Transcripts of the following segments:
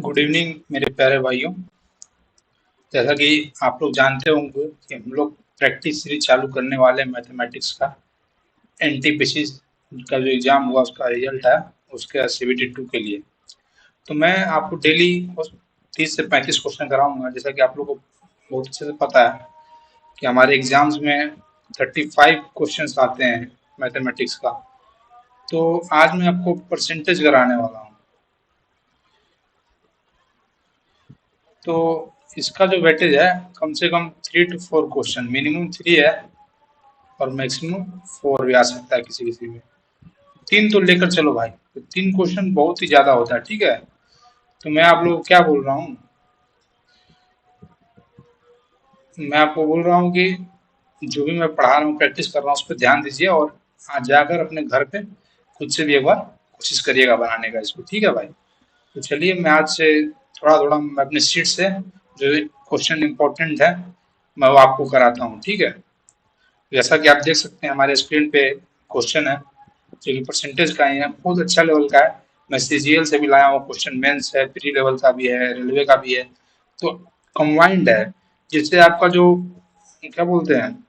Good evening मेरे प्यारे भाइयों। जैसा कि आप लोग जानते होंगे कि हम लोग प्रैक्टिस सीरीज चालू करने वाले हैं मैथमेटिक्स का। एनटीपीसी का जो एग्जाम हुआ उसका रिजल्ट है, उसके सीबीटी 2 के लिए। तो मैं आपको डेली 30 से 35 क्वेश्चन कराऊंगा। जैसा कि आप लोग को बहुत अच्छे से पता है कि हमारे एग्जाम्स में 35 क्वेश्चन आते हैं मैथमेटिक्स का। तो आज मैं आपको परसेंटेज कराने वाला हूँ। तो इसका जो वेटेज है, कम से कम 3 to 4 क्वेश्चन, मिनिमम 3 है और मैक्सिमम 4 भी आ सकता है किसी किसी में। 3 तो लेकर चलो भाई, तो 3 क्वेश्चन बहुत ही ज्यादा होता है, ठीक है। तो मैं आप लोग को क्या बोल रहा हूँ, मैं आपको बोल रहा हूँ कि जो भी मैं पढ़ा रहा हूँ, प्रैक्टिस कर रहा हूँ, उस पर ध्यान दीजिए और आज जाकर अपने घर पे खुद से भी एक बार कोशिश करिएगा बनाने का इसको, ठीक है भाई। तो चलिए मैं आज से थोड़ा थोड़ा मैं अपने सीट से जो क्वेश्चन इंपॉर्टेंट है मैं वो आपको कराता हूँ, ठीक है। जैसा कि आप देख सकते हैं हमारे स्क्रीन पे क्वेश्चन है जो कि परसेंटेज का ही है, बहुत अच्छा लेवल का है। मैं सीजीएल से भी लाया हूँ क्वेश्चन, मेंस है, प्री लेवल का भी है, रेलवे का भी है। तो कंबाइंड है, जिससे आपका जो क्या बोलते हैं,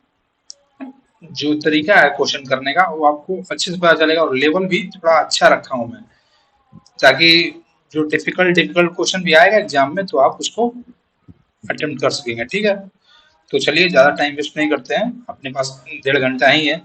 जो तरीका है क्वेश्चन करने का वो आपको अच्छे से पता चलेगा। और लेवल भी थोड़ा अच्छा रखा हूँ मैं, ताकि जो डिफिकल्ट डिफिकल्ट क्वेश्चन भी आएगा एग्जाम में तो आप उसको अटेम्प्ट कर सकेंगे, ठीक है। तो चलिए ज़्यादा टाइम वेस्ट नहीं करते हैं, अपने पास 1.5 घंटा ही है।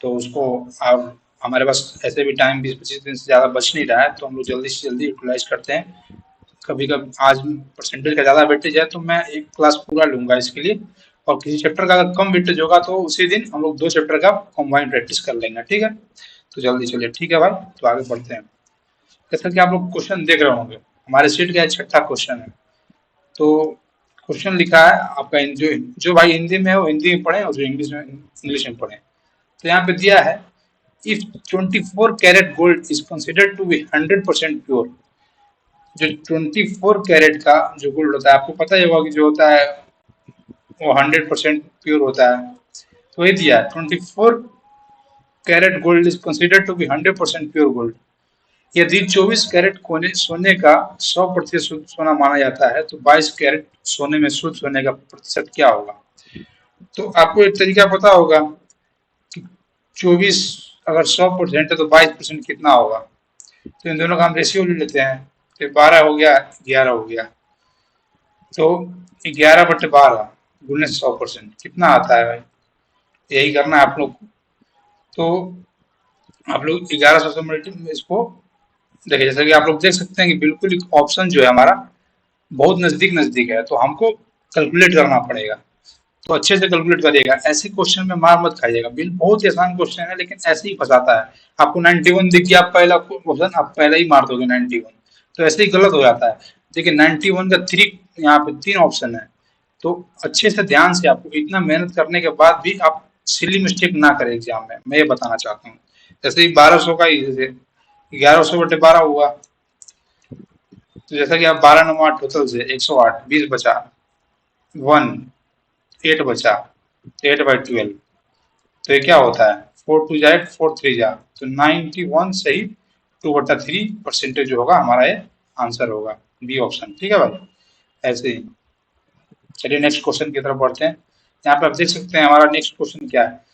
तो उसको आप, हमारे पास ऐसे भी टाइम 20-25 दिन से ज़्यादा बच नहीं रहा है, तो हम लोग जल्दी से जल्दी यूटिलाइज करते हैं। कभी कभी आज परसेंटेज का ज़्यादा वेटेज है तो मैं एक क्लास पूरा लूंगा इसके लिए, और किसी चैप्टर का अगर कम वेटेज होगा तो उसी दिन हम लोग 2 चैप्टर का कॉम्बाइंड प्रैक्टिस कर लेंगे, ठीक है। तो जल्दी चलिए, ठीक है भाई, तो आगे बढ़ते हैं। जैसा कि आप लोग क्वेश्चन देख रहे होंगे, हमारे सीट का 6ठा क्वेश्चन है। तो क्वेश्चन लिखा है आपका, जो जो भाई हिंदी में है वो हिंदी में पढ़े और जो इंग्लिश में पढ़े। तो यहाँ पे दिया है, if 24 carat gold is considered to be 100% pure. जो 24 कैरेट का जो गोल्ड होता है, आपको पता ही होगा कि जो होता है वो 100% प्योर होता है। तो ये दिया है 24 carat gold is considered to be 100% pure gold. यदि 24 कैरेट सोने का 100% सोना माना जाता है तो 22 कैरेट सोने में शुद्ध सोने का प्रतिशत क्या होगा। तो आपको एक तरीका पता होगा कि 24 अगर 100% है तो 22% कितना होगा। तो इन दोनों का हम रेशियो ले लेते हैं, तो 12 हो गया, 11 हो गया। तो 11/12 गुने 100% कितना आता है भाई, यही करना है आप लोग को। तो आप लोग 1100 से मल्टी इसको देखिए, जैसा कि आप लोग देख सकते हैं कि बिल्कुल ऑप्शन जो है हमारा बहुत नजदीक नजदीक है, तो हमको कैलकुलेट करना पड़ेगा। तो अच्छे से कैलकुलेट करिएगा, ऐसे क्वेश्चन में मार मत खाइएगा। बिल बहुत ही आसान क्वेश्चन है लेकिन ऐसे ही फंसाता है। आपको 91 दिख गया, आप पहला क्वेश्चन आप पहले ही मार दोगे 91, तो ऐसे ही गलत हो जाता है। देखिए 91 का 3, यहाँ पे 3 ऑप्शन है। तो अच्छे से ध्यान से, आपको इतना मेहनत करने के बाद भी आप सिली मिस्टेक ना करें एग्जाम में, मैं ये बताना चाहता हूँ। जैसे ही 1200 का ही, जैसे 1100/12 हुआ, तो जैसा कि आप 12 9 8 टोटल से 108, 20 बचा, 8 बचा, 8/12। तो ये क्या होता है, 4 2 जा 4 3 जा, तो 91 से ही 2/3 परसेंटेज जो होगा हमारा ये आंसर होगा, बी ऑप्शन, ठीक है भाई। ऐसे ही चलिए नेक्स्ट क्वेश्चन की तरफ बढ़ते हैं। यहाँ पे आप देख सकते हैं हमारा नेक्स्ट क्वेश्चन क्या है।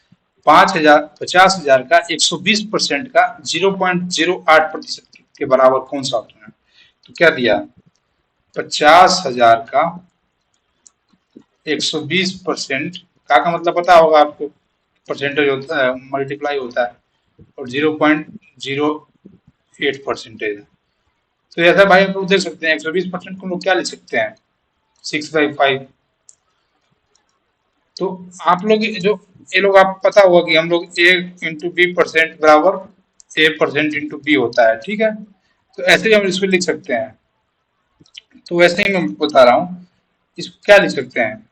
50,000 का 120% का 0.08% के बराबर कौन सा ऑप्शन है। तो क्या दिया, 50,000 का 120% का मतलब पता होगा आपको, परसेंटेज होता है, मल्टीप्लाई होता है, और 0.08 परसेंटेज। तो ऐसा भाई हम लोग देख सकते हैं 120% को हम लोग क्या लिख सकते हैं, 6/5। तो आप लोग जो ये लोग, आप पता होगा कि हम लोग A × B% बराबर A%×B होता है, ठीक है। तो ऐसे ही हम इसको लिख सकते हैं। तो वैसे ही मैं बता रहा हूँ, इसको क्या लिख सकते हैं,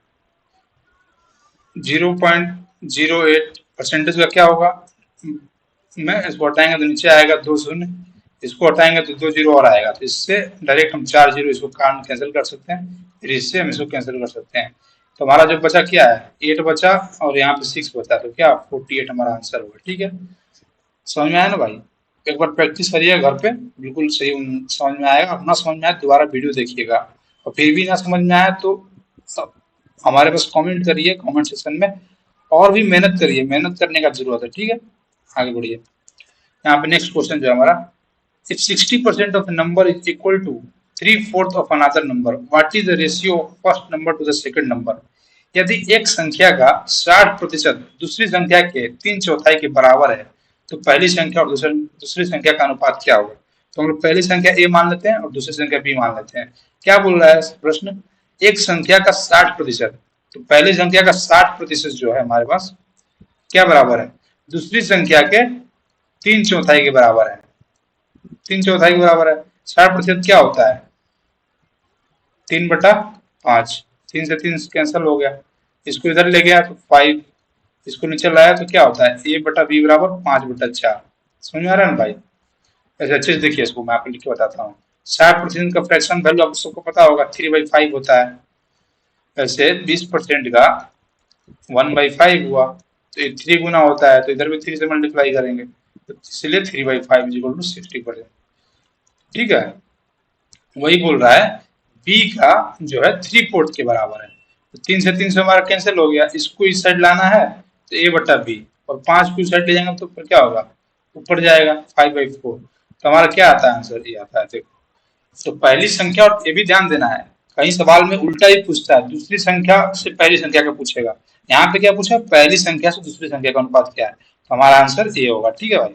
0.08 परसेंटेज का क्या होगा, मैं इसको हटाएंगे तो नीचे आएगा 2 शून्य, इसको हटाएंगे तो 2 जीरो और आएगा। तो इससे डायरेक्ट हम 4 जीरो इसको काम कैंसिल कर सकते हैं, फिर इससे हम इसको कैंसिल कर सकते हैं। तो हमारा जो बचा क्या है, 8 बचा और यहाँ पे 6 बचा, तो क्या 48 हमारा आंसर होगा, ठीक है। समझ में आया ना भाई। एक बार प्रैक्टिस करिएगा घर पे, बिल्कुल सही समझ में आएगा। अपना समझ में आए दोबारा वीडियो देखिएगा, और फिर भी ना समझ में आए तो हमारे पास कमेंट करिए कमेंट सेक्शन में, और भी मेहनत करिए, मेहनत करने का जरूरत है, ठीक है। आगे बढ़िए। यहाँ पे नेक्स्ट क्वेश्चन जो है हमारा, if 60% of a number is equal to 3/4 of another number, what is the ratio of first number to the second number? यदि एक संख्या का 60% दूसरी संख्या के 3/4 के बराबर है, तो पहली संख्या और दूसरी संख्या का अनुपात क्या होगा? तो हम लोग पहली संख्या ए मान लेते हैं और दूसरी संख्या बी मान लेते हैं। क्या बोल रहा है प्रश्न? एक संख्या का 60%, तो पहली संख्या का 60% जो है हमारे पास क्या बराबर है? दूसरी संख्या के 3/4 के बराबर है। 3/4 के बराबर है। 60% क्या होता है? 3/5। 3 से 3 कैंसिल हो गया, इसको इधर ले गया तो 5, इसको नीचे लाया तो क्या होता है? A/B बराबर 5/4। समझ में आ रहा है ना भाई? ऐसे अच्छे से देखिए, इसको मैं आपको लिख के बताता हूँ। 60% का फ्रैक्शन वैल्यू आप सबको पता होगा 3/5 होता है। वैसे 20% का 1/5 हुआ, तो ये 3 गुना होता है, तो इधर भी 3 से मल्टीप्लाई करेंगे, तो इसलिए 3/5 इक्वल टू 60%। ठीक है, वही बोल रहा है बी का जो है 3/4 के बराबर है। तो 3 से हमारा कैंसिल हो गया, इसको इस साइड लाना है तो A/B, और 5 को इस साइड ले जाएंगे तो ऊपर क्या होगा? ऊपर जाएगा 5/4। तो हमारा क्या आता है आंसर? ये आता है, देखो। तो पहली संख्या, और ये भी ध्यान देना है, कहीं सवाल में उल्टा ही पूछता है, दूसरी संख्या से पहली संख्या का पूछेगा। यहाँ पे क्या पूछा? पहली संख्या से दूसरी संख्या का अनुपात क्या है? तो हमारा आंसर ये होगा। ठीक है भाई,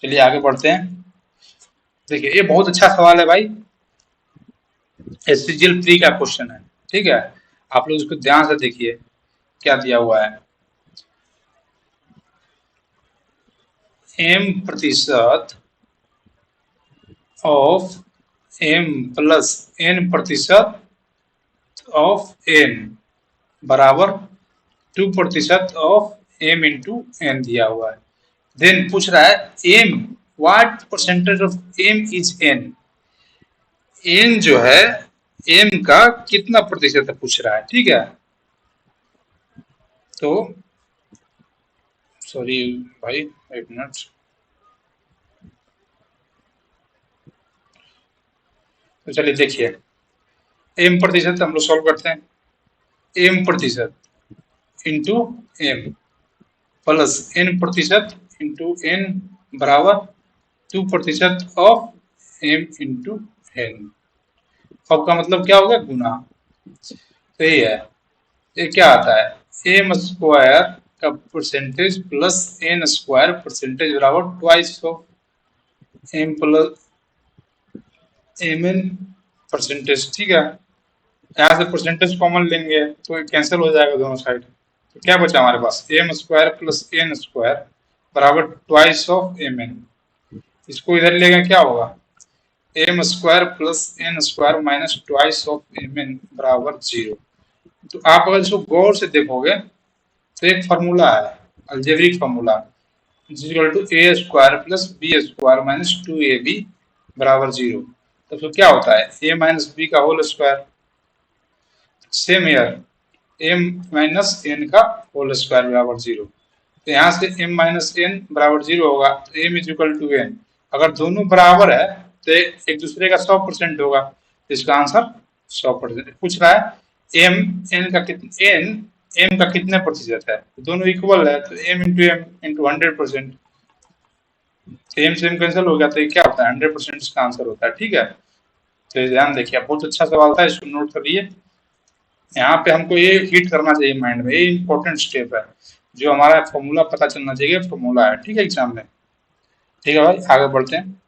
चलिए आगे बढ़ते हैं। देखिए ये बहुत अच्छा सवाल है भाई, एससीजीएल प्री का क्वेश्चन है। ठीक है, आप लोग इसको ध्यान से देखिए क्या दिया हुआ है। m प्रतिशत ऑफ m प्लस n प्रतिशत ऑफ n बराबर 2% ऑफ m इंटू n दिया हुआ है। देन पूछ रहा है m what percentage of m is n। n जो है m का कितना प्रतिशत है पूछ रहा है। ठीक है, तो सॉरी भाई, एक मिनट। तो चलिए देखिए, m प्रतिशत हम लोग सॉल्व करते हैं। m प्रतिशत इंटू m प्लस n प्रतिशत इंटू n बराबर 2% ऑफ m इंटू n। अब का मतलब क्या होगा? गुना। सही है, ये क्या आता है? एम स्क्वायर का percentage plus N square percentage बराबर twice of M plus M N percentage. ठीक है, यहाँ से परसेंटेज कॉमन लेंगे तो कैंसिल हो जाएगा दोनों साइड। तो क्या बचा हमारे पास? M square plus N square बराबर ट्वाइस ऑफ एम एन। इसको इधर लेंगे क्या होगा? M square plus N square minus twice of M N बराबर 0। तो आप अगर इसको गौर से देखोगे तो एक फार्मूला है, algebraic formula, equal to A square plus B square minus 2ab बराबर 0। तो फिर क्या होता है? ए माइनस बी का whole square. Same here M minus N का होल स्क्वायर बराबर 0। तो यहाँ से m माइनस एन बराबर 0 होगा, तो m is equal to n। अगर दोनों बराबर है तो एक दूसरे का 100% होगा, तो इसका आंसर 100%। पूछ रहा है m n का कितना, n m का कितने प्रतिशत है? तो दोनों इक्वल है, तो m into M into 100%। m से m कैंसिल हो गया, तो ये क्या होता है? 100% इसका आंसर होता है। ठीक है, तो ध्यान देखिए, बहुत अच्छा सवाल था, इसको नोट करिए। यहाँ पे हमको ये हिट करना चाहिए माइंड में, ये इंपॉर्टेंट स्टेप है, जो हमारा फॉर्मूला पता चलना चाहिए, फॉर्मूला है। ठीक है, एग्जाम में। ठीक है भाई, आगे बढ़ते हैं।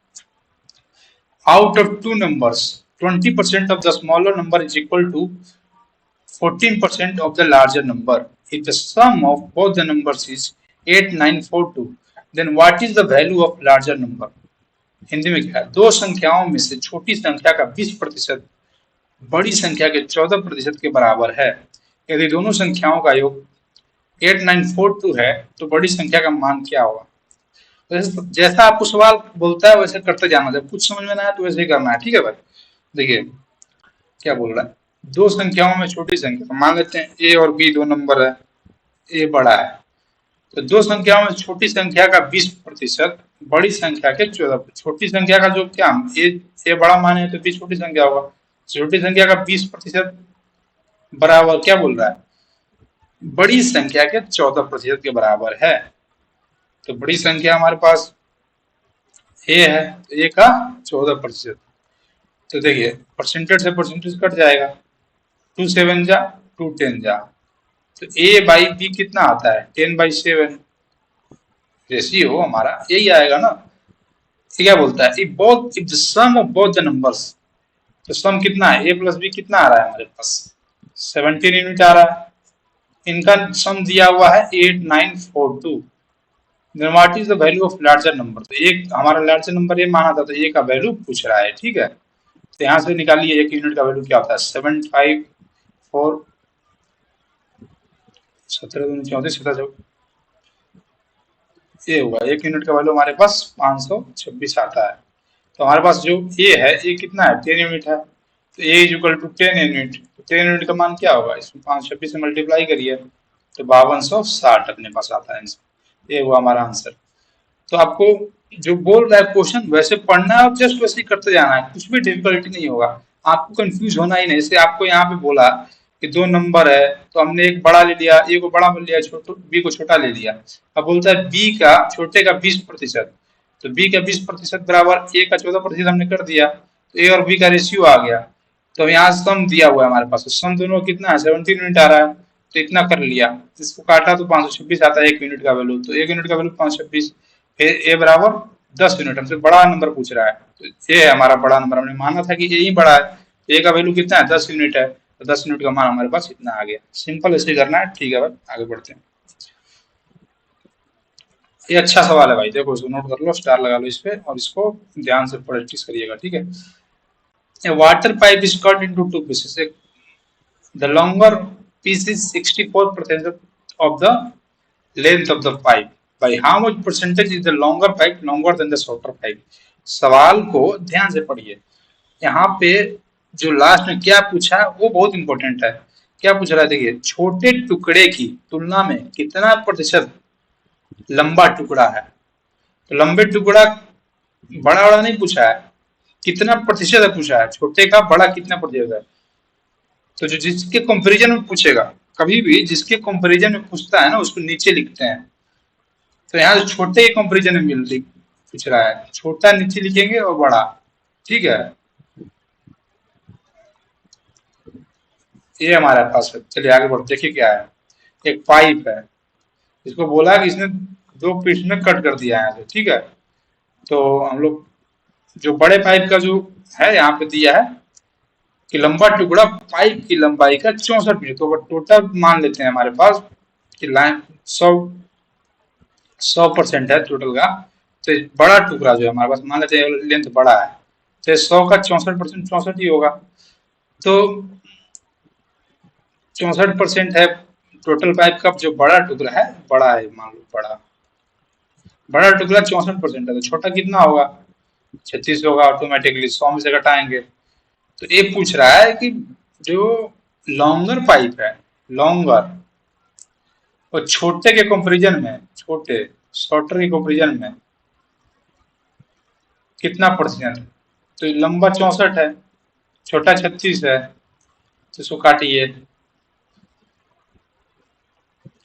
Out of two numbers 20% of the smaller number is equal to 14% of the larger number. If the sum of both the numbers is 8942, then what is the value of larger number? Hindi में क्या है? दो संख्याओं में से छोटी संख्या का 20% बड़ी संख्या के 14% के बराबर है। यदि दोनों संख्याओं का योग 8942 है तो बड़ी संख्या का मान क्या होगा? जैसा आपको सवाल बोलता है वैसे करते जाना, जब कुछ समझ में ना आए तो वैसे ही करना है। ठीक है भाई, देखिए क्या बोल रहा है। दो संख्याओं में छोटी संख्या, मान लेते हैं ए और बी दो नंबर है, ए बड़ा है, तो दो संख्याओं में छोटी संख्या का 20%, बड़ी संख्या के 14%। छोटी संख्या का जो क्या ए बड़ा मान है तो बी छोटी संख्या होगा। छोटी संख्या का 20% बराबर क्या बोल रहा है, बड़ी संख्या के 14% के बराबर है। तो बड़ी संख्या हमारे पास ए है, तो ए का 14%। तो देखिए परसेंटेज से परसेंटेज कट जाएगा, 2 7 जा 2 10 जा, तो ए बाई बी कितना आता है 10/7, रेशियो हमारा यही आएगा ना। ये क्या बोलता है, if the sum of both the numbers, तो सम कितना है, ए प्लस बी कितना आ रहा है हमारे पास 17 यूनिट आ रहा है। इनका सम दिया हुआ है 8942। What is the value of larger number, तो एक हमारा लार्जर नंबर ए माना था, तो ए का वैल्यू पूछ रहा है, ठीक है। तो यहाँ से निकालिए एक यूनिट का वैल्यू क्या होता है 754, 17 ये होगा, एक यूनिट का वैल्यू हमारे पास 526 आता है। तो हमारे पास जो ए है ये कितना है 10 यूनिट है, तो ए इज इक्वल टू 10 यूनिट। तो 10 यूनिट का मान क्या होगा, इसमें 526 से मल्टीप्लाई करिए तो 5260 अपने पास आता है आंसर। ये हुआ हमारा आंसर। तो आपको जो बोल रहा है क्वेश्चन वैसे पढ़ना है और जस्ट वैसे ही करते जाना है, कुछ भी डिफिकल्टी नहीं होगा, आपको कंफ्यूज होना ही नहीं। जैसे आपको यहाँ पे बोला कि दो नंबर है, तो हमने एक बड़ा ले लिया, ए को बड़ा ले लिया, बी को छोटा ले लिया। अब बोलता है बी का छोटे का 20%, तो बी का 20% बराबर ए का 14% हमने कर दिया, तो ए और बी का रेशियो आ गया। तो यहाँ सम दिया हुआ है हमारे पास, सम दोनों कितना है 17 यूनिट आ रहा है, तो इतना कर लिया। इसको काटा तो 526 आता है एक यूनिट का वैल्यू, तो एक यूनिट का वैल्यू 526। फिर ए बराबर 10 यूनिट, हमसे बड़ा नंबर पूछ रहा है, तो ये है हमारा बड़ा नंबर। हमने माना था कि ये ही बड़ा है, ए का वैल्यू कितना है 10 यूनिट है, तो 10 यूनिट का मान हमारे पास इतना आ गया। सिंपल ऐसे करना है, ठीक है भाई, आगे बढ़ते हैं। ये अच्छा सवाल है भाई, देखो इसको नोट कर लो, स्टार लगा लो इस पे, और इसको ध्यान से प्रैक्टिस करिएगा, ठीक है। A water pipe is cut into two pieces. The longer piece is 64% of the length of the pipe. By how much percentage is the longer pipe longer than the shorter pipe? सवाल को ध्यान से पढ़िए। यहाँ पे जो last में क्या पूछा है वो बहुत इंपॉर्टेंट है। क्या पूछ रहा है, देखिए छोटे टुकड़े की तुलना में कितना प्रतिशत लंबा टुकड़ा है। तो लंबे टुकड़ा बड़ा बड़ा नहीं पूछा है, कितना प्रतिशत है पूछा है, छोटे का बड़ा कितना प्रतिशत है। तो जो जिसके कंपैरिजन में पूछेगा, कभी भी जिसके कंपैरिजन में पूछता है ना उसको नीचे लिखते हैं। तो यहाँ छोटे के कंपैरिजन में पूछ रहा है, छोटा नीचे लिखेंगे और बड़ा, ठीक है। ये हमारे पास है, चलिए आगे बढ़ते, देखिए क्या है। एक पाइप है, इसको बोला कि इसने दो पीस में कट कर दिया है, ठीक है। तो हम लोग जो बड़े पाइप का जो है यहाँ पे दिया है कि लंबा टुकड़ा पाइप की लंबाई का 64 तो टोटल मान लेते हैं हमारे पास कि लाइन 100% है टोटल का। तो बड़ा टुकड़ा जो है हमारे पास, मान लेते हैं लेंथ बड़ा है, तो 100 का 64% 64 ही होगा। तो 64% है टोटल पाइप का, जो बड़ा टुकड़ा है बड़ा है, मान लो बड़ा टुकड़ा 64% है, तो छोटा कितना होगा 36 होगा। ऑटोमेटिकली 100 में से घटाएंगे। तो ये पूछ रहा है कि जो लॉन्गर पाइप है, लॉन्गर और छोटे के कंपैरिजन में, छोटे शॉर्टर के कंपैरिजन में कितना प्रतिशत। तो लंबा 64 है, छोटा 36 है, तो इसको काटिए,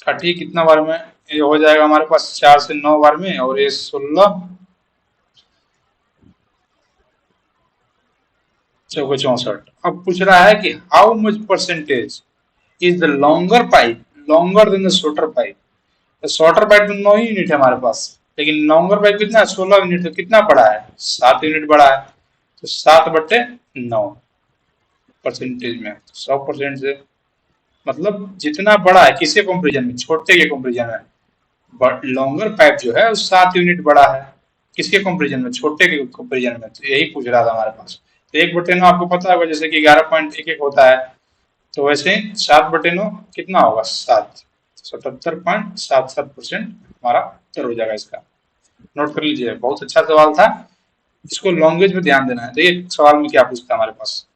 काटिए कितना बार में, ये हो जाएगा हमारे पास 4 से 9 बार में, और ये 16 चौके 64। अब पूछ रहा है कि how much percentage is the longer pipe longer than the shorter pipe. तो शॉर्टर पाइप में 9 यूनिट है हमारे पास, लेकिन लॉन्गर पाइप कितना है 16 यूनिट, तो कितना बड़ा है 7 यूनिट बड़ा है। तो 7/9 परसेंटेज में 100% से, मतलब जितना बड़ा है किसके कंपेरिजन में, छोटे के कंपेरिजन में। बट लॉन्गर पाइप जो है 7 यूनिट बड़ा है, किसके कंपेरिजन में, छोटे के कंपेरिजन में। तो यही पूछ रहा था हमारे पास। तो 1/9 आपको पता होगा, जैसे कि 11.11 होता है, तो वैसे 7/9 कितना होगा 7, 77.77% हमारा उत्तर हो जाएगा इसका। नोट कर लीजिए, बहुत अच्छा सवाल था, इसको लॉन्गेज में ध्यान देना है। देखिए सवाल में क्या पूछता है हमारे पास,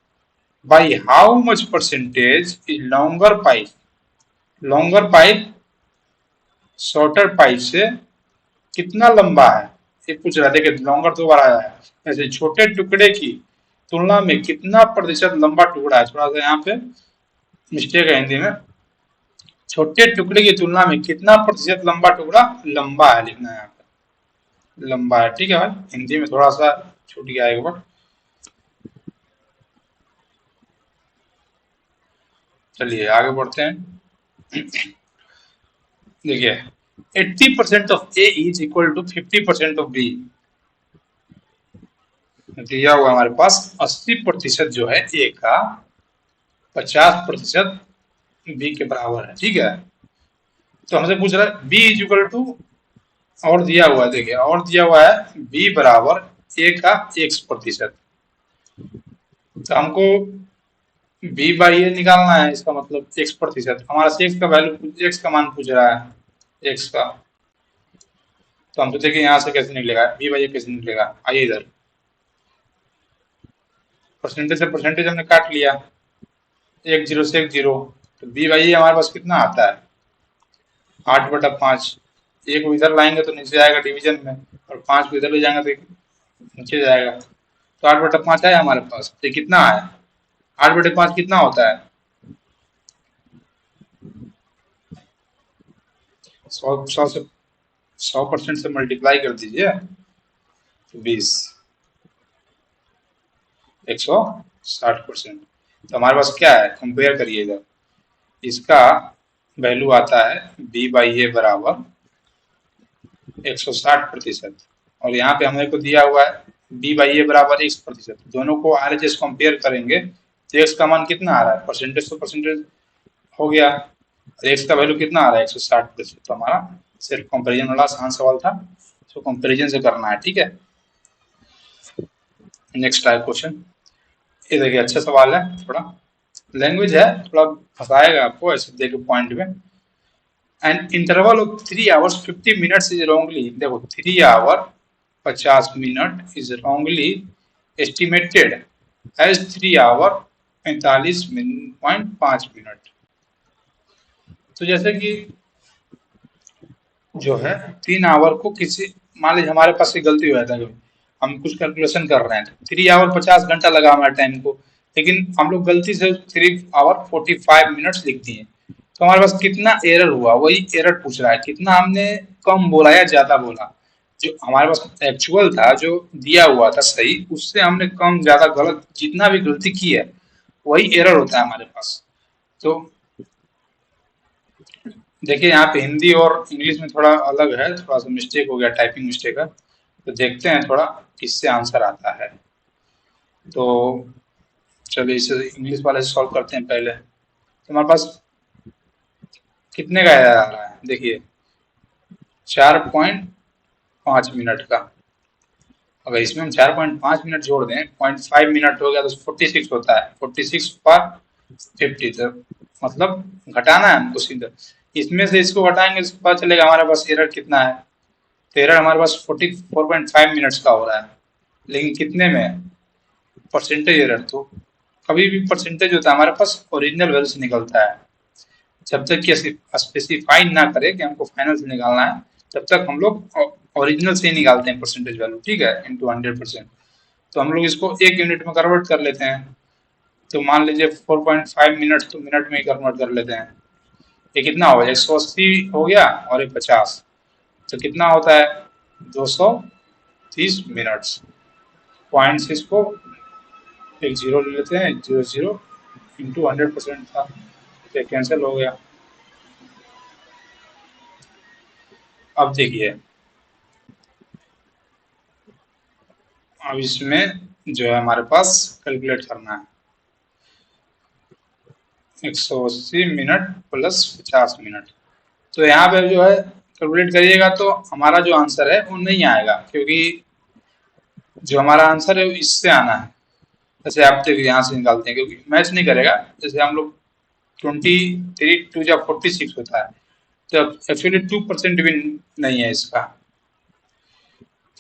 by how much percentage is longer pipe shorter pipe से कितना लंबा है, ये पूछ रहा है। देखिए लॉन्गर दो बार आया है। ऐसे छोटे टुकड़े की तुलना में कितना प्रतिशत लंबा टुकड़ा है, थोड़ा सा यहाँ पे मिस्टेक है हिंदी में। छोटे टुकड़े की तुलना में कितना प्रतिशत लंबा टुकड़ा लंबा है, लिखना है यहाँ पे लंबा है। ठीक है भाई, हिंदी में थोड़ा सा छूट गया एक बार। चलिए आगे बढ़ते हैं। देखिए 80% of A is equal to 50% of B. दिया हुआ हमारे पास 80% जो है ए का 50% बी के बराबर है। ठीक है, तो हमसे पूछ रहा है बी इज इक्वल टू, और दिया हुआ है, देखिए और दिया हुआ है बी बराबर ए का x%। तो हमको बी बाई ए निकालना है, इसका मतलब x%। हमारा से एक्स का वैल्यू, एक्स का मान पूछ रहा है, एक्स का। तो हम तो देखिए यहाँ से कैसे निकलेगा, बी बाई ए कैसे निकलेगा। आइए इधर, परसेंटेज से परसेंटेज हमने काट लिया, एक जीरो से एक जीरो। तो बी बाई ए हमारे पास कितना आता है, 8/5। एक को इधर लाएंगे तो नीचे आएगा डिवीजन में, और 5 को इधर ले जाएंगे तो नीचे जाएगा। तो 8/5 है हमारे पास। तो कितना है, 8/5 कितना होता है, 100 से 100% से मल्टीप्लाई कर दीजिए, 20, 160%। तो हमारे पास क्या है, कंपेयर करिए इधर। इसका वैल्यू आता है बी बाई ए बराबर 160%, और यहाँ पे हमें को दिया हुआ है बी बाई ए बराबर x%। दोनों को आर एच एस कंपेयर करेंगे तो एक्स का मान कितना आ रहा है, परसेंटेज तो परसेंटेज हो गया, और एक्स का वैल्यू कितना आ रहा है, 160%। तो हमारा सिर्फ कंपेरिजन वाला आसान सवाल था, तो कंपेरिजन से करना है। ठीक है, नेक्स्ट है क्वेश्चन। ये देखिए अच्छा सवाल है, थोड़ा लैंग्वेज है, थोड़ा फंसाएगा आपको ऐसे देखो पॉइंट में। And interval of 3 hours 50 minutes is wrongly, देखो 3 hour 50 minute is wrongly estimated as 3 hour 45.5 minute. तो जैसे कि जो है 3 आवर को किसी, मान लीजिए हमारे पास से गलती हो जाता है, हम कुछ कैलकुलेशन कर रहे हैं, 3 आवर 50 घंटा लगा हमारे टाइम को, लेकिन हम लोग गलती से 3 आवर 45 मिनट्स लिख दिए। तो हमारे पास कितना एरर हुआ, वही एरर पूछ रहा है, कितना हमने कम बोला या ज्यादा बोला। जो हमारे पास एक्चुअल था, जो दिया हुआ था सही, उससे हमने कम ज्यादा गलत जितना भी गलती की है, वही एरर होता है हमारे पास। तो देखिए यहाँ पे हिंदी और इंग्लिश में थोड़ा अलग है, थोड़ा सा मिस्टेक हो गया, टाइपिंग मिस्टेक है। तो देखते हैं थोड़ा किससे आंसर आता है। तो चलिए इसे इंग्लिश वाले से सॉल्व करते हैं पहले। तो हमारे पास कितने का आ रहा है, देखिए 4.5 मिनट का। अगर इसमें हम 4.5 मिनट जोड़ दें, 0.5 मिनट हो गया तो 46 होता है, 46/50। तो मतलब घटाना है हमको सीधा, इसमें से इसको घटाएंगे तो पता चलेगा हमारे पास एरर कितना है। तो एरर हमारे पास 44.5 मिनट्स का हो रहा है, लेकिन कितने में, परसेंटेज एरर। तो कभी भी परसेंटेज होता है हमारे पास ओरिजिनल वैल्यू से निकलता है। जब तक कि स्पेसिफाई ना करे कि हमको फाइनल से निकालना है, तब तक हम लोग ओरिजिनल से ही निकालते हैं परसेंटेज वैल्यू। ठीक है, इंटू 100%। तो हम लोग इसको एक यूनिट में कन्वर्ट कर लेते हैं। तो मान लीजिए 4.5 मिनट तो मिनट में ही कन्वर्ट कर लेते हैं। ये कितना हो गया, 180 हो गया और ये 50, तो कितना होता है, 230 मिनट्स। पॉइंट से इसको एक जीरो ले लेते हैं, 0 0 इंटू 100% था, तो कैंसिल हो गया। अब देखिए, अब इसमें जो है हमारे पास कैलकुलेट करना है, 180 मिनट प्लस 50 मिनट। तो यहाँ पे जो है कैलकुलेट करिएगा तो हमारा जो आंसर है वो नहीं आएगा, क्योंकि जो हमारा आंसर है वो इससे आना है। जैसे आप देखिए यहाँ से निकालते हैं, क्योंकि मैच नहीं करेगा। जैसे हम लोग 23 2 46 होता है, तो एक्चुअली 2% भी नहीं है इसका,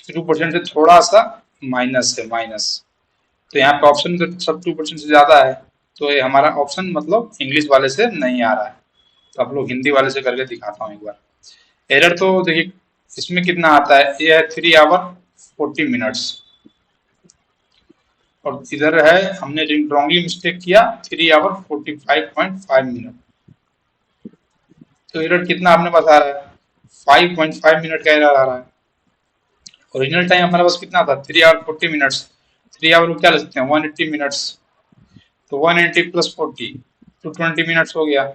2% से थोड़ा सा माइनस है, माइनस। तो यहाँ पे ऑप्शन तो सब 2% से ज्यादा है, तो ये हमारा ऑप्शन मतलब इंग्लिश वाले से नहीं आ रहा है। तो आप लोग हिंदी वाले से करके दिखाता हूँ एक बार। एरर तो देखिए इसमें कितना आता है, ये है 3 आवर 40 मिनट्स, और इधर है हमने रॉन्गली मिस्टेक किया 3 आवर 45.5 मिनट। तो एरर कितना आपने पास आ रहा है, 5.5 मिनट का एरर आ रहा है। ओरिजिनल टाइम हमारे पास कितना था, 3 आवर 40 मिनट्स। 3 आवर को क्या ले सकते हैं, 180 मिनट्स। तो 180 + 40 220 मिनट्स हो गया।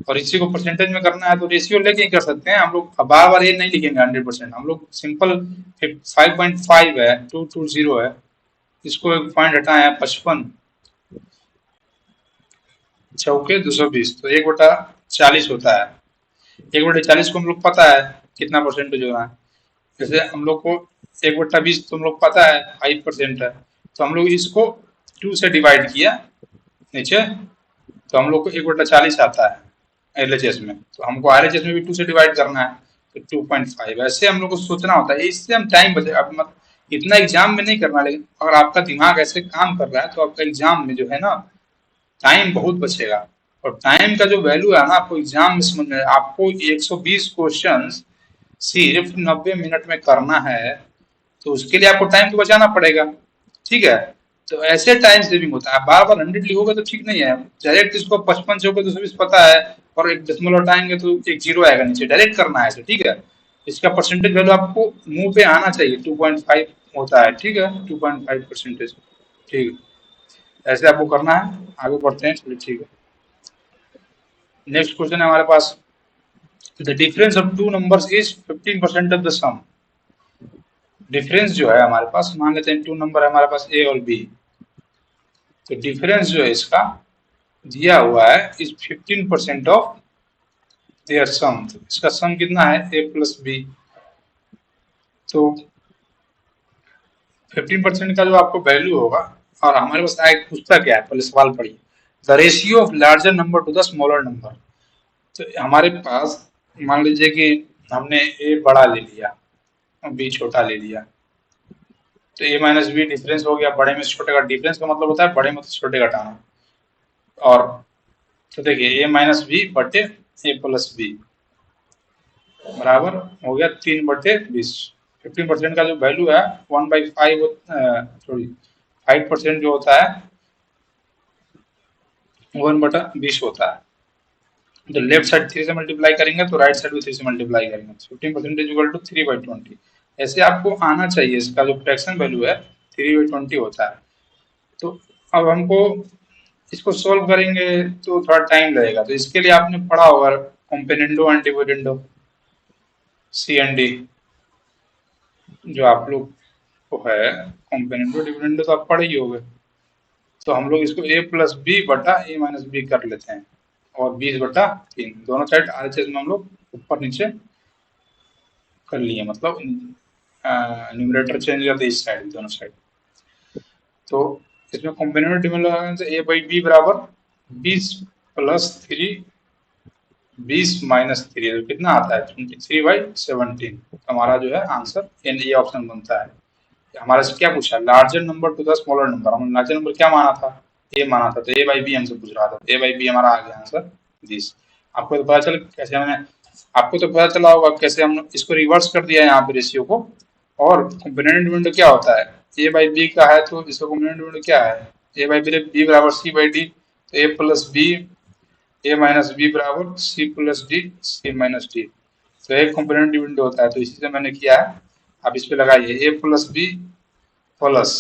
और इसी को परसेंटेज में करना है तो रेशियो लेके ही कर सकते हैं हम लोग, बार बार ये नहीं लिखेंगे 100%, हम लोग सिंपल 5.5 है, 220 है, इसको एक पॉइंट हटाए हैं 55, चौके 220, तो 1/40 होता है। 1/40 को हम लोग पता है कितना परसेंटेज हो रहा है। जैसे हम लोग को 1/20 तो हम लोग पता है 5% है, तो हम लोग इसको 2 से डिवाइड किया नीचे, तो हम लोग को 1/40 आता है एलएचएस में, तो हमको आरएचएस में भी 2 से डिवाइड करना है, तो 2.5 ऐसे हम लोग को सोचना होता है, इससे हम टाइम बचे। अब मत इतना एग्जाम में नहीं करना, लेकिन अगर आपका दिमाग ऐसे काम कर रहा है तो आपका एग्जाम में जो है ना टाइम बहुत बचेगा। और टाइम का जो वैल्यू है ना आपको एग्जाम में समझ में, आपको 120 क्वेश्चन सिर्फ 90 मिनट में करना है, तो उसके लिए आपको टाइम तो बचाना पड़ेगा। ठीक है, तो ऐसे टाइम सेविंग होता है। बार बार 100 लिखोगे तो ठीक नहीं है, डायरेक्ट इसको 55 से होकर 220 पता है, और एक दशमलव हटाएंगे तो एक जीरो आएगा नीचे, डायरेक्ट करना है ऐसे। ठीक है, इसका परसेंटेज वैल्यू आपको मुंह पे आना चाहिए, 2.5 होता है। ठीक है, 2.5%। ठीक है, ऐसे आपको करना है। आगे बढ़ते हैं, चलिए ठीक है। नेक्स्ट क्वेश्चन है हमारे पास, the difference of two numbers is 15% of the sum. Difference जो है हमारे पास, मान लेते हैं टू नंबर है हमारे पास ए और बी, तो डिफरेंस जो है इसका दिया हुआ है इज 15% ऑफ देयर सम। तो इसका सम कितना है, ए प्लस बी। तो 15% का जो आपको वैल्यू होगा, और हमारे पास एक पुस्तक है, पहले सवाल पढ़िए, the ratio of larger number two the smaller number. तो हमारे पास मान लीजिए कि हमने ए बड़ा ले लिया और बी छोटा ले लिया, तो ए माइनस बी डिफरेंस हो गया, बड़े में से छोटे का डिफरेंस का मतलब होता है बड़े में से छोटे घटाना। और तो देखिए ए माइनस बी बटे ए प्लस बी बराबर हो गया 3/20। 15% का जो वैल्यू है 1/5, सॉरी 5% जो होता है 1/20 होता है। तो लेफ्ट साइड 3 से मल्टीप्लाई करेंगे तो राइट साइड भी 3 से मल्टीप्लाई करेंगे, 15% इक्वल टू 3/20। ऐसे आपको आना चाहिए, इसका जो फ्रैक्शन वैल्यू है 3/20 होता है। तो अब हमको इसको सोल्व करेंगे तो थोड़ा टाइम लगेगा, तो इसके लिए आपने पढ़ा होगा componendo and dividendo, C and D, जो आप लोग को है कॉम्पोनेंडो डिविडेंडो तो आप पढ़े ही होंगे। तो हम लोग इसको ए प्लस बी बटा ए माइनस बी कर लेते हैं, और 20/3 दोनों साइड आरएचएस में हम लोग ऊपर नीचे कर लिए, मतलब न्यूमरेटर चेंज करते इस साइड दोनों साइड। तो इसमें कॉम्पोनेंट डिविडेंड लगाने से ए बाई बी बराबर 20 + 3 20 - 3, तो कितना आता है 23/17। हमारा जो है आंसर एन ए ऑप्शन बनता है। हमारे से क्या पूछा, larger number two the smaller number, हमने लार्जर नंबर क्या माना था, ए माना था, तो ए बाई बी हमसे पूछ रहा था, ए बाई बी हमारा आ गया आंसर 20। आपको तो पता चल कैसे हमने, आपको तो पता चला होगा कैसे हम इसको रिवर्स कर दिया यहाँ पे रेशियो को। और कॉम्पोनेंट डिविडेंड क्या होता है, ए बाई बी का है तो इसका कॉम्पोनेंट डिविडेंड क्या है, ए बाई बी बराबर सी बाई डी, तो A plus B A minus B बराबर C plus D C minus D. तो एक कॉम्पोनेंट डिविडेंड होता है, तो इसी से मैंने किया है। आप इस पे लगाइए A plus B plus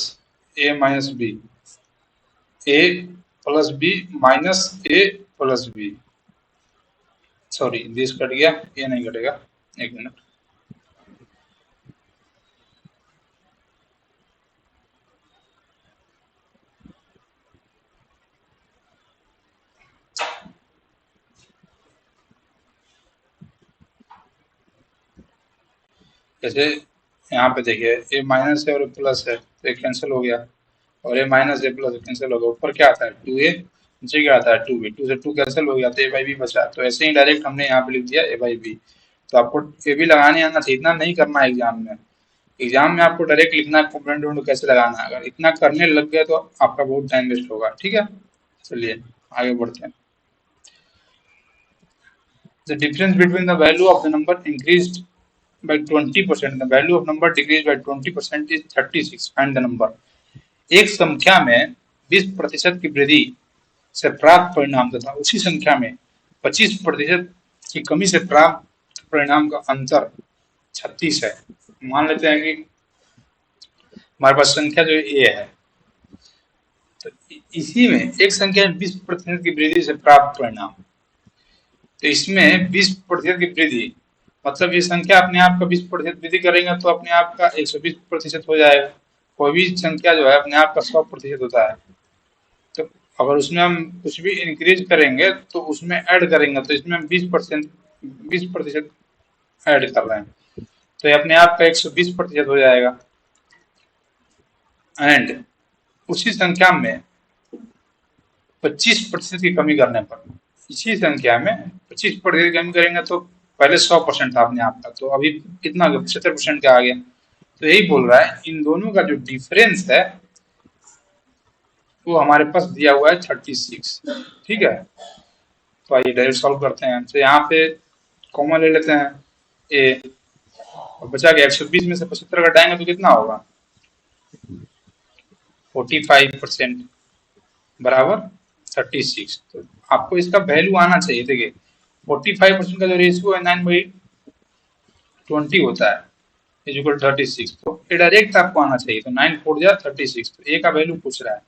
A minus B, A plus B minus A plus B, sorry this cut गया, ये नहीं कटेगा, एक मिनट। जैसे यहाँ पे देखिए ए माइनस है और प्लस है, तो ये कैंसिल हो गया, और ए माइनस ए प्लस कैंसिल हो गया, ऊपर क्या आता है 2a, नीचे क्या आता है 2b, 2 से 2 कैंसिल हो गया तो ए बाई बी बचा। तो ऐसे ही डायरेक्ट हमने यहाँ पे लिख दिया ए बाई बी। तो आपको ए भी लगाने आना चाहिए, इतना नहीं करना है एग्जाम में। एग्जाम में आपको डायरेक्ट लिखना है कॉम्पोनेंट ढूंढो कैसे लगाना है, अगर इतना करने लग गए तो आपका बहुत टाइम वेस्ट होगा। ठीक है, चलिए आगे बढ़ते हैं। The difference between the value of the number increased by 20%, the value of number decreased by 20% is 36. Find the number. एक संख्या में 20% की वृद्धि से प्राप्त परिणाम तथा उसी संख्या में 25% की कमी से प्राप्त परिणाम का अंतर 36 है। मान लेते हैं कि हमारे पास संख्या जो ए है, तो इसी में एक संख्या में 20% की वृद्धि से प्राप्त परिणाम, तो इसमें 20% की वृद्धि मतलब ये संख्या अपने आप का 20% वृद्धि करेंगे तो अपने आप का 120% हो जाएगा। कोई भी संख्या जो है अपने आप का 100% होता है, तो अगर उसमें हम कुछ भी इंक्रीज करेंगे तो उसमें ऐड करेंगे तो इसमें हम 20% ऐड कर रहे हैं, तो ये अपने आप का 120% हो जाएगा। एंड उसी संख्या में 25% की कमी करने पर, इसी संख्या में 25% की कमी करेंगे तो पहले 100% था अपने आप का, तो अभी कितना 75% का आ गया। तो यही बोल रहा है इन दोनों का जो डिफरेंस है वो हमारे पास दिया हुआ है 36। ठीक है, तो आइए डायरेक्ट सॉल्व करते हैं। तो यहाँ पे कॉमन ले लेते हैं ए, और बचा गया 120 में से 75 घटाएंगे तो कितना होगा 45% बराबर 36। तो आपको इसका वैल्यू आना चाहिए। देखिए 45% का जो रेशियो है 9/20 होता है इक्वल 36, तो ये डायरेक्ट आपको आना चाहिए। तो 9 4 जा 36, तो ए का वैल्यू पूछ रहा है।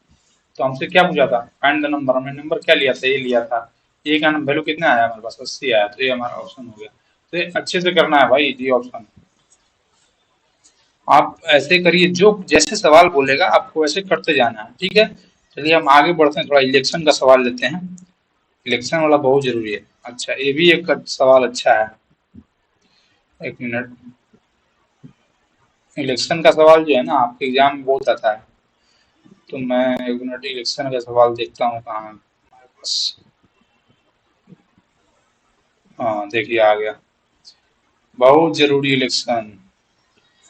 तो हमसे क्या पूछा था, फाइंड द नंबर, हमने नंबर क्या लिया था, ए लिया था। ए का वैल्यू कितना आया हमारे पास 80 आया, तो ये हमारा ऑप्शन हो गया। तो ये अच्छे से करना है भाई जी ऑप्शन। आप ऐसे करिए, जो जैसे सवाल बोलेगा आपको ऐसे करते जाना है। ठीक है, चलिए हम आगे बढ़ते हैं, थोड़ा इलेक्शन का सवाल लेते हैं। इलेक्शन वाला बहुत जरूरी है। अच्छा, ये भी एक सवाल अच्छा है। एक मिनट, इलेक्शन का सवाल जो है ना आपके एग्जाम में बहुत आता है, तो मैं एक मिनट इलेक्शन का सवाल देखता हूँ कहाँ है हमारे पास। हाँ देखिए आ गया, बहुत जरूरी इलेक्शन।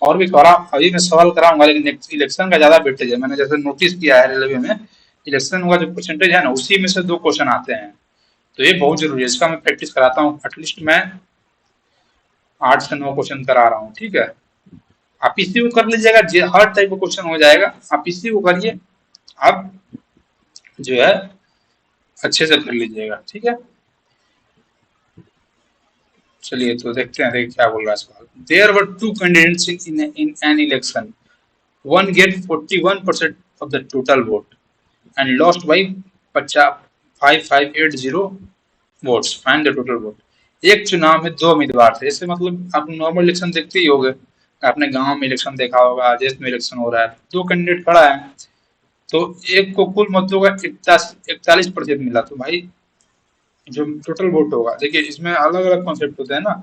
और भी करा, अभी मैं सवाल कराऊंगा लेकिन इलेक्शन का ज्यादा वेटेज है। मैंने जैसे नोटिस किया है रेलवे में, इलेक्शन का जो परसेंटेज है ना उसी में से 2 क्वेश्चन आते हैं, तो ये बहुत जरूरी है। इसका मैं प्रैक्टिस कराता हूँ, एटलीस्ट मैं 8 से 9 क्वेश्चन करा रहा हूँ। ठीक है, आप इसी को कर लीजिएगा, हर टाइप का क्वेश्चन हो जाएगा, आप इसी को करिए, आप जो है अच्छे से कर लीजिएगा। ठीक है, चलिए तो देखते हैं, देखिए क्या बोल रहा है सवाल। There were 2 candidates in an election, one get 41% of the total vote and lost by 5580 votes, find the total vote. एक चुनाव में 2 उम्मीदवार थे, जैसे मतलब आप नॉर्मल इलेक्शन देखते ही होंगे, आपने गांव में इलेक्शन देखा होगा, देश में इलेक्शन हो रहा है, 2 कैंडिडेट खड़ा है, तो एक को कुल मतों का 41% मिला। तो भाई जो टोटल वोट होगा, देखिए इसमें अलग अलग कॉन्सेप्ट होते हैं ना,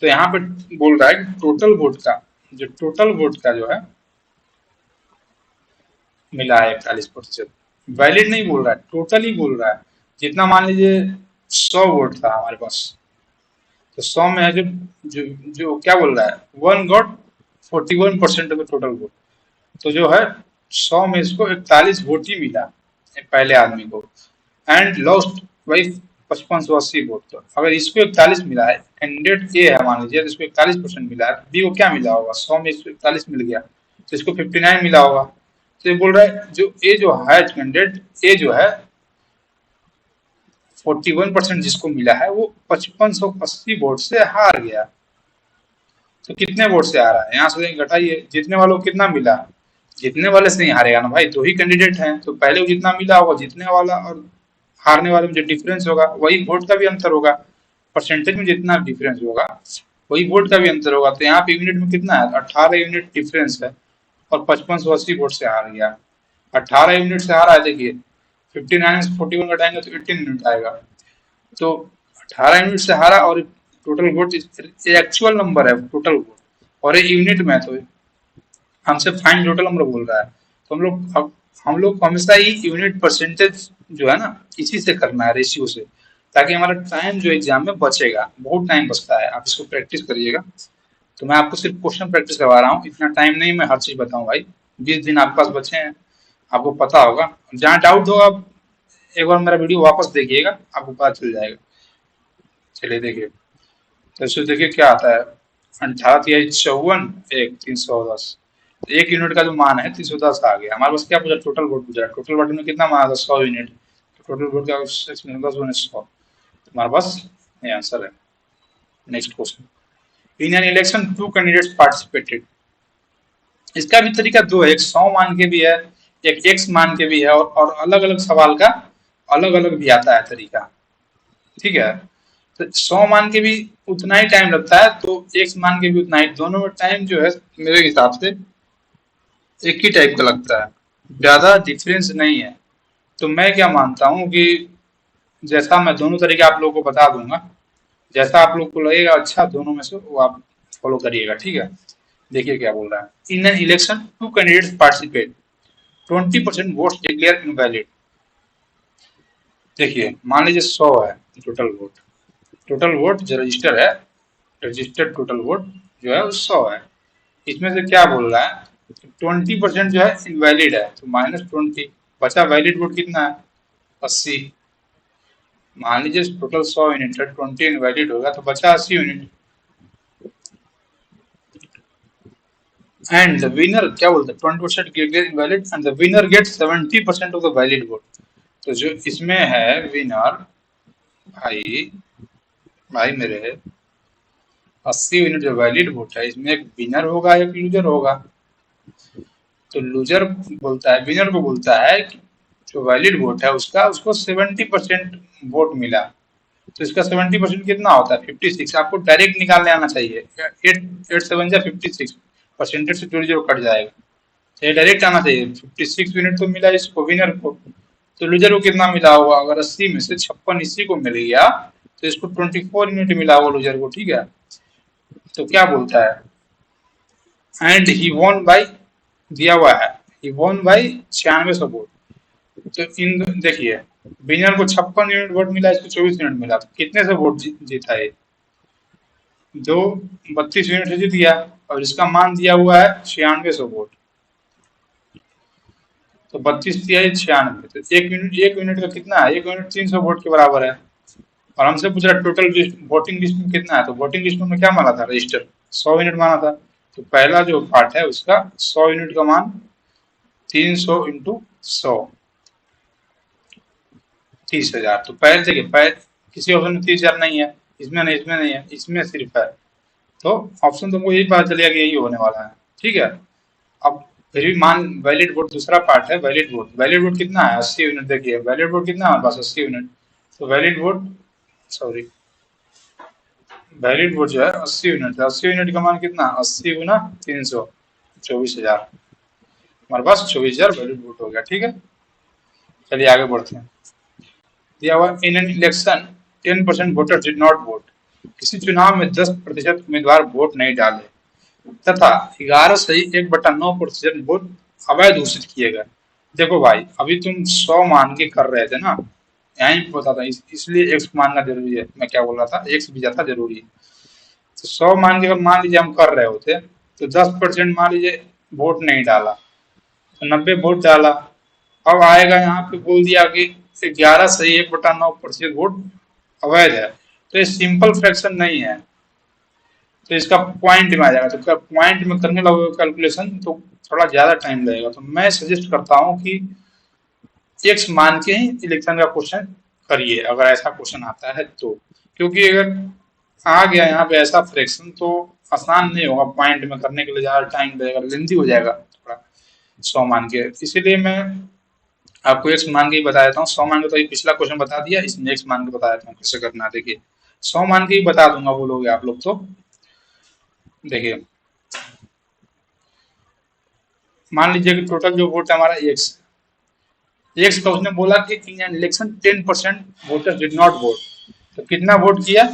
तो यहाँ पे बोल रहा है कि टोटल वोट का, जो टोटल वोट का जो है मिला है 41%। वैलिड नहीं बोल रहा है, टोटल ही बोल रहा है। जितना मान लीजिए 100 वोट था हमारे पास, तो 100 में है जो जो जो क्या बोल रहा है, one got 41% of the total vote, तो जो है 100 में इसको 41 वोट ही मिला पहले आदमी को, एंड लॉस्ट बाई 5580 वोट। तो अगर इसको 41 मिला है, कैंडिडेट ए है मान लीजिए, तो इसको 41% मिला है, बी को क्या मिला होगा, 100 में इसको 41 मिल गया तो इसको 59 मिला होगा। तो ये बोल रहा है जो ए जो है कैंडिडेट ए जो है 41% जिसको मिला है वो 5580 वोट से हार गया। तो कितने वोट से हारा है, यहाँ से घटाइए, जीतने वालों को कितना मिला, जीतने वाले से ही हारेगा ना भाई, 2 ही कैंडिडेट हैं, तो पहले वो जितना मिला होगा जीतने वाला, और हारने वाले में जो डिफरेंस होगा वही वोट का भी अंतर होगा, परसेंटेज में जितना डिफरेंस होगा वही वोट का भी अंतर होगा। तो यहाँ पे यूनिट में कितना है, 18 यूनिट डिफरेंस है, और 5580 वोट से हार गया। 18 यूनिट से हारा है, देखिए 59 से 41 घटाएंगे तो 18 यूनिट आएगा। तो 18 यूनिट से हारा, और टोटल वोट एक्चुअल नंबर है टोटल वोट, और ये यूनिट में, तो हमसे फाइंड टोटल नंबर बोल रहा है। तो हम लोग को हमेशा ही यूनिट परसेंटेज जो है ना इसी से करना है, रेशियो से, ताकि हमारा टाइम जो एग्जाम में बचेगा, बहुत टाइम बचता है। आप इसको प्रैक्टिस करिएगा। तो मैं आपको सिर्फ क्वेश्चन प्रैक्टिस करवा रहा हूँ, इतना टाइम नहीं मैं हर चीज बताऊँ भाई। 20 दिन आपके पास बचे हैं, आपको पता होगा। जहाँ डाउट होगा एक बार मेरा वीडियो वापस देखिएगा, आपको पता चल जाएगा। चलिए देखिए, तो इससे देखिए क्या आता है, 18×53 एक 310। तो 1 यूनिट का जो मान है 310 आ गया हमारे पास। क्या पूछा, टोटल वोट पूछा, टोटल वोट में कितना मान था, 100 यूनिट। तो टोटल वोट का 10×100, हमारे पास ये आंसर है। Next question, in an election two candidates participated. इसका भी तरीका दो है, एक 100 मान के भी है, एक एक्स मान के भी है, और अलग अलग सवाल का अलग अलग भी आता है तरीका। ठीक है, तो 100 मान के भी उतना ही टाइम लगता है, तो एक्स मान के भी उतना ही, दोनों में टाइम जो है मेरे हिसाब से एक ही टाइप का लगता है, ज्यादा डिफरेंस नहीं है। तो मैं क्या मानता हूँ कि जैसा मैं दोनों तरीके आप लोगों को बता दूंगा, जैसा आप लोग को लगेगा अच्छा दोनों में से वो आप फॉलो करिएगा। ठीक है, देखिए क्या बोल रहा है, in an election two candidates participate, 20% votes declare invalid. देखिए मान लीजिए 100 है टोटल वोट, टोटल वोट जो रजिस्टर है, रजिस्टर्ड टोटल वोट जो है वो 100 है। इसमें से क्या बोल रहा है, 20% जो है इनवैलिड है, तो -20, बचा वैलिड वोट कितना है, 80। मान लीजिए टोटल 100 यूनिट है, 20 इनवैलिड होगा तो बचा 80 यूनिट। एंड द विनर क्या बोलते हैं, 20% get invalid and the winner get 70% of the valid vote. तो जो इसमें है विनर, भाई भाई मेरे 80 यूनिट जो वैलिड वोट है, इसमें एक विनर होगा एक लूजर होगा। तो लूजर बोलता है, विनर को बोलता है कि जो वैलिड वोट है उसका, उसको 70% वोट मिला। तो इसका 70% कितना होता है, 56। आपको डायरेक्ट निकालने आना चाहिए, 8 8 7 जा 56, परसेंटेज से जोड़ी जो कट जाएगा, तो ये डायरेक्ट आना चाहिए। 56 यूनिट तो मिला इसको विनर को, तो लूजर को कितना मिला होगा, अगर 80 में से 56 इसी को मिल गया तो इसको 24 यूनिट मिला होगा लूजर को। ठीक है, तो क्या बोलता है, एंड ही वॉन बाई, दिया हुआ है ही वॉन बाई 96 वोट। तो इन देखिए विनर को 56 यूनिट वोट मिला, इसको 24 यूनिट मिला, तो कितने से वोट जीता है, जो 32 यूनिट से जीत गया। और इसका मान दिया हुआ है 96 वोट, तो 32 दिया है 96, तो एक यूनिट का कितना है, एक यूनिट 300 वोट के बराबर है। और हमसे पूछ रहा है टोटल वोटिंग लिस्ट में कितना है, तो वोटिंग लिस्ट में क्या माना था, रजिस्टर 100 यूनिट माना था। तो पहला जो पार्ट है उसका 100 यूनिट का मान 300 × 100, 30,000। तो पहले देखिए, पहले किसी ऑप्शन में 30,000 नहीं है, इसमें नहीं, इसमें नहीं है, इसमें सिर्फ है। तो ऑप्शन तुमको यही पता चलेगा कि यही होने वाला है। ठीक है, अब फिर भी मान वैलिड वोट दूसरा पार्ट है, वैलिड वोट, वैलिड वोट कितना है, 80 यूनिट। देखिए वैलिड वोट कितना है बस 80 यूनिट। तो valid vote, sorry, valid vote जो है 80 यूनिट है, 80 यूनिट का मान कितना, 80 × 300, 24,000। हमारे पास 24,000 वैलिड वोट हो गया। ठीक है, चलिए आगे बढ़ते हैं। दिया हुआ, इन an election 10% voter did not vote. किसी चुनाव में 10% उम्मीदवार वोट नहीं डाले तथा 11 सही 1/9% वोट अवैध घोषित किए गए। देखो भाई अभी तुम 100 मान के कर रहे थे ना, यहीं पे बता था, इसलिए एक्स मानना जरूरी है। मैं क्या बोल रहा था, एक्स भी ज्यादा जरूरी है। तो 100 मान के अगर मान लीजिए हम कर रहे होते, तो 10% मान लीजिए वोट नहीं डाला, तो 90 वोट डाला। अब आएगा यहाँ पे बोल दिया कि 11 सही 1/9% वोट अवैध है, तो ये सिंपल फ्रैक्शन नहीं है, तो इसका पॉइंट में आ जाएगा। तो पॉइंट में करने लगोगे कैलकुलेशन तो थोड़ा ज्यादा टाइम लगेगा। तो मैं सजेस्ट करता हूँ कि एक्स मान के ही इलेक्शन का क्वेश्चन करिए, अगर ऐसा क्वेश्चन आता है तो। क्योंकि अगर आ गया यहाँ पे ऐसा फ्रैक्शन तो आसान नहीं होगा, पॉइंट में करने के लिए ज्यादा टाइम लगेगा, लेंथी हो जाएगा थोड़ा 100 मान के। इसीलिए मैं आपको एक्स मान के ही बता देता हूँ। 100 मान के तो पिछला क्वेश्चन बता दिया, इसमें एक्स मान के बता देता हूँ कैसे करना है। देखिए 100 मान के ही बता दूंगा, बोलोगे आप लोग तो। देखिए मान लीजिए कि टोटल जो वोट है हमारा एक्स, एक्स का उसने बोला कि इन an election 10% voters did not vote, तो कितना वोट किया।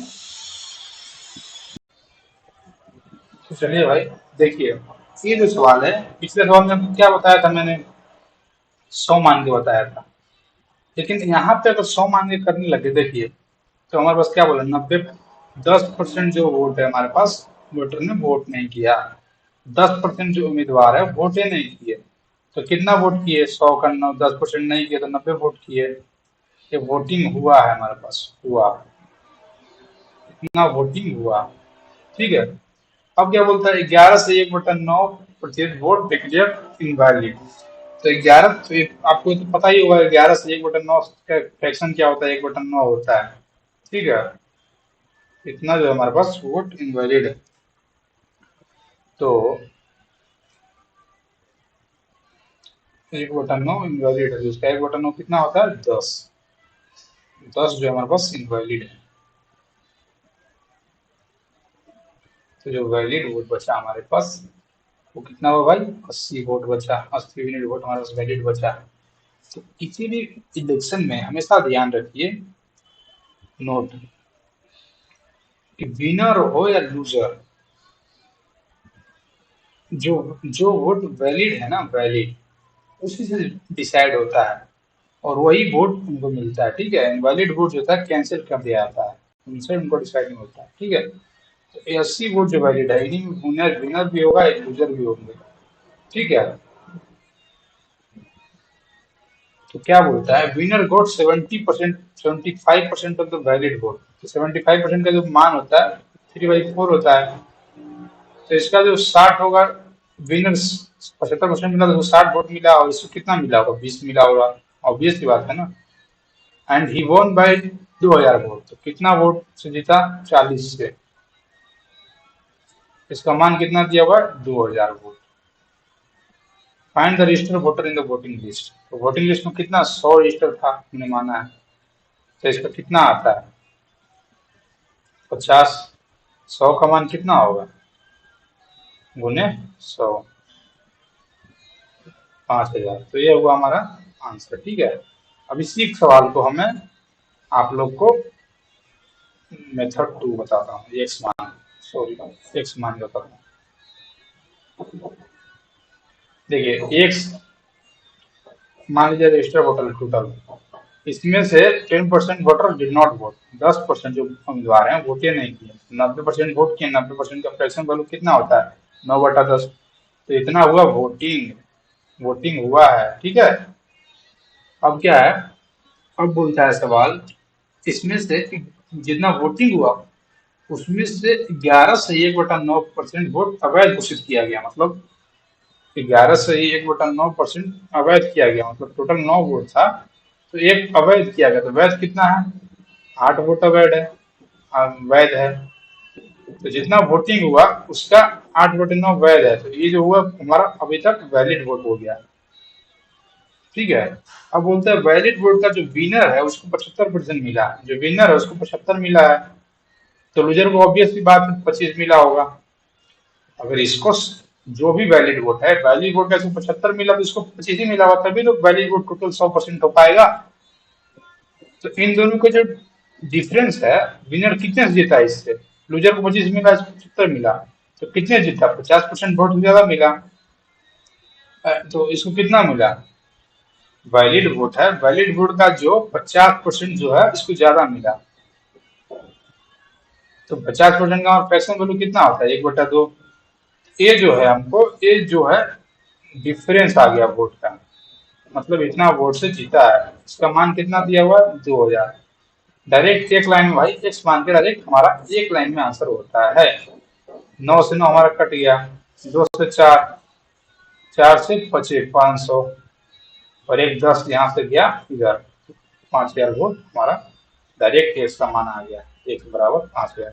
तो चलिए भाई देखिए, ये जो सवाल है, पिछले सवाल में आपको क्या बताया था मैंने, 100 मान के बताया था। लेकिन यहाँ पे अगर 100 मान के करने लगे, देखिए तो हमारे पास क्या बोला, 10% जो वोट है हमारे पास, वोटर ने वोट नहीं किया। 10% जो उम्मीदवार है वोटे नहीं किए, तो कितना वोट किए, 100 का 10% नहीं किए तो 90 वोट किए। ये वोटिंग हुआ है हमारे पास, हुआ। इतना वोटिंग हुआ। ठीक है। अब क्या बोलता है, 11 से 1/9 प्रतिशत वोट डिक्लेयर इनवैलिड। तो 11, तो आपको तो पता ही होगा 11 से 1/9 का फ्रैक्शन क्या होता है, 1/9 होता है। ठीक है। इतना जो हमारे पास वोट इनवैलिड है। तो 1/9 इनवैलिड है, जिसका 1/9 कितना होता है, 10। 10 जो हमारे पास इनवैलिड है। तो जो वैलिड वोट बचा हमारे पास वो कितना हुआ भाई, 80 वोट बचा, 80 यूनिट वोट हमारे पास वैलिड बचा। तो किसी भी इलेक्शन में हमेशा ध्यान रखिए, नोट, कि विनर हो या लूजर, जो जो वोट वैलिड है ना, वैलिड, उसी से डिसाइड होता है और वही वोट उनको मिलता है। ठीक है। इनवैलिड वोट जो था कैंसिल कर दिया जाता है, उनसे उनको डिसाइड नहीं होता है। ठीक है। तो 80 वोट जो वैलिड है, इन्हीं में विनर विनर भी होगा, एक लूजर भी होंगे। ठीक है। तो क्या बोलता है, winner got 70%, 75% of the valid vote. तो 75% का जो मान होता है 3/4 होता है। तो इसका जो 60 होगा, विनर 75% मिला तो 60 वोट मिला, और इसको कितना मिला होगा, 20 मिला होगा। ऑब्वियस सी बात है ना। एंड ही वोन बाय 2000 वोट, तो कितना वोट से जीता, 40 से। इसका मान कितना दिया हुआ, 2000 vote. Find the register voter in the voting list. तो वोटिंग लिस्ट में कितना, 100 रजिस्टर था, हमने माना है। तो इसका कितना आता है, 50। 100 का मान कितना होगा, गुने 100, 5000। तो ये हुआ हमारा आंसर। ठीक है। अब इसी सवाल को हमें, आप लोग को मेथड 2 बताता हूँ, एक्स मान, सॉरी, एक्स मान बताता हूँ। देखिए, एक्स मान लीजिए रजिस्टर वोटर टोटल, इसमें से 10% वोटर डिड नॉट वोट, 10% जो उम्मीदवार हैं वोटे नहीं किए, 90% वोट किए। 90% का फ्रैक्शन वैल्यू कितना होता है, 9/10। तो इतना हुआ वोटिंग, वोटिंग हुआ है। ठीक है। अब क्या है, अब बोलता है सवाल, इसमें से जितना वोटिंग हुआ उसमें से 11 से 1/9% वोट अवैध घोषित किया गया। मतलब 11 से 1/9% अवैध किया गया, मतलब टोटल 9 वोट था, तो एक अवैध किया गया। तो वैध कितना है, 8 वोट अवैध है, वैध है। तो जितना वोटिंग हुआ उसका 8/9 वैध है। तो ये जो हुआ हमारा अभी तक वैलिड वोट हो गया। ठीक है। अब बोलते हैं वैलिड वोट का जो विनर है उसको 75% मिला, जो विनर है उसको 75 मिला है। तो लूजर को ऑब्वियस सी बात है 25 मिला होगा। अगर इसको जो भी वैलिड वोट है, वैलिड वोट का इसको 75 मिला तो इसको 25 ही मिला हुआ, तभी तो वैलिड वोट टोटल 100% हो पाएगा। तो इन दोनों का जो डिफरेंस है, विनर कितने से जीता है इससे, लूजर को 25 मिला, इसको 75 मिला, तो कितने जीता, 50% वोट ज्यादा मिला। तो इसको कितना मिला, वैलिड वोट है, वैलिड वोट का जो 50% जो है इसको ज्यादा मिला। तो 50% का फ्रैक्शन वैल्यू कितना होता है, 1/2। ये जो है हमको, ये जो है डिफरेंस आ गया वोट का, मतलब इतना वोट से जीता है। इसका मान कितना दिया हुआ है, 2000। डायरेक्ट एक लाइन में भाई, एक्स मान के डायरेक्ट हमारा एक लाइन में आंसर होता है। 9 से 9 हमारा कट गया, 2 से 4, 4 से बचे 500, और एक 10 यहाँ से गया इधर, 5000 वोट हमारा डायरेक्ट एक्स का मान आ गया, एक बराबर 5000।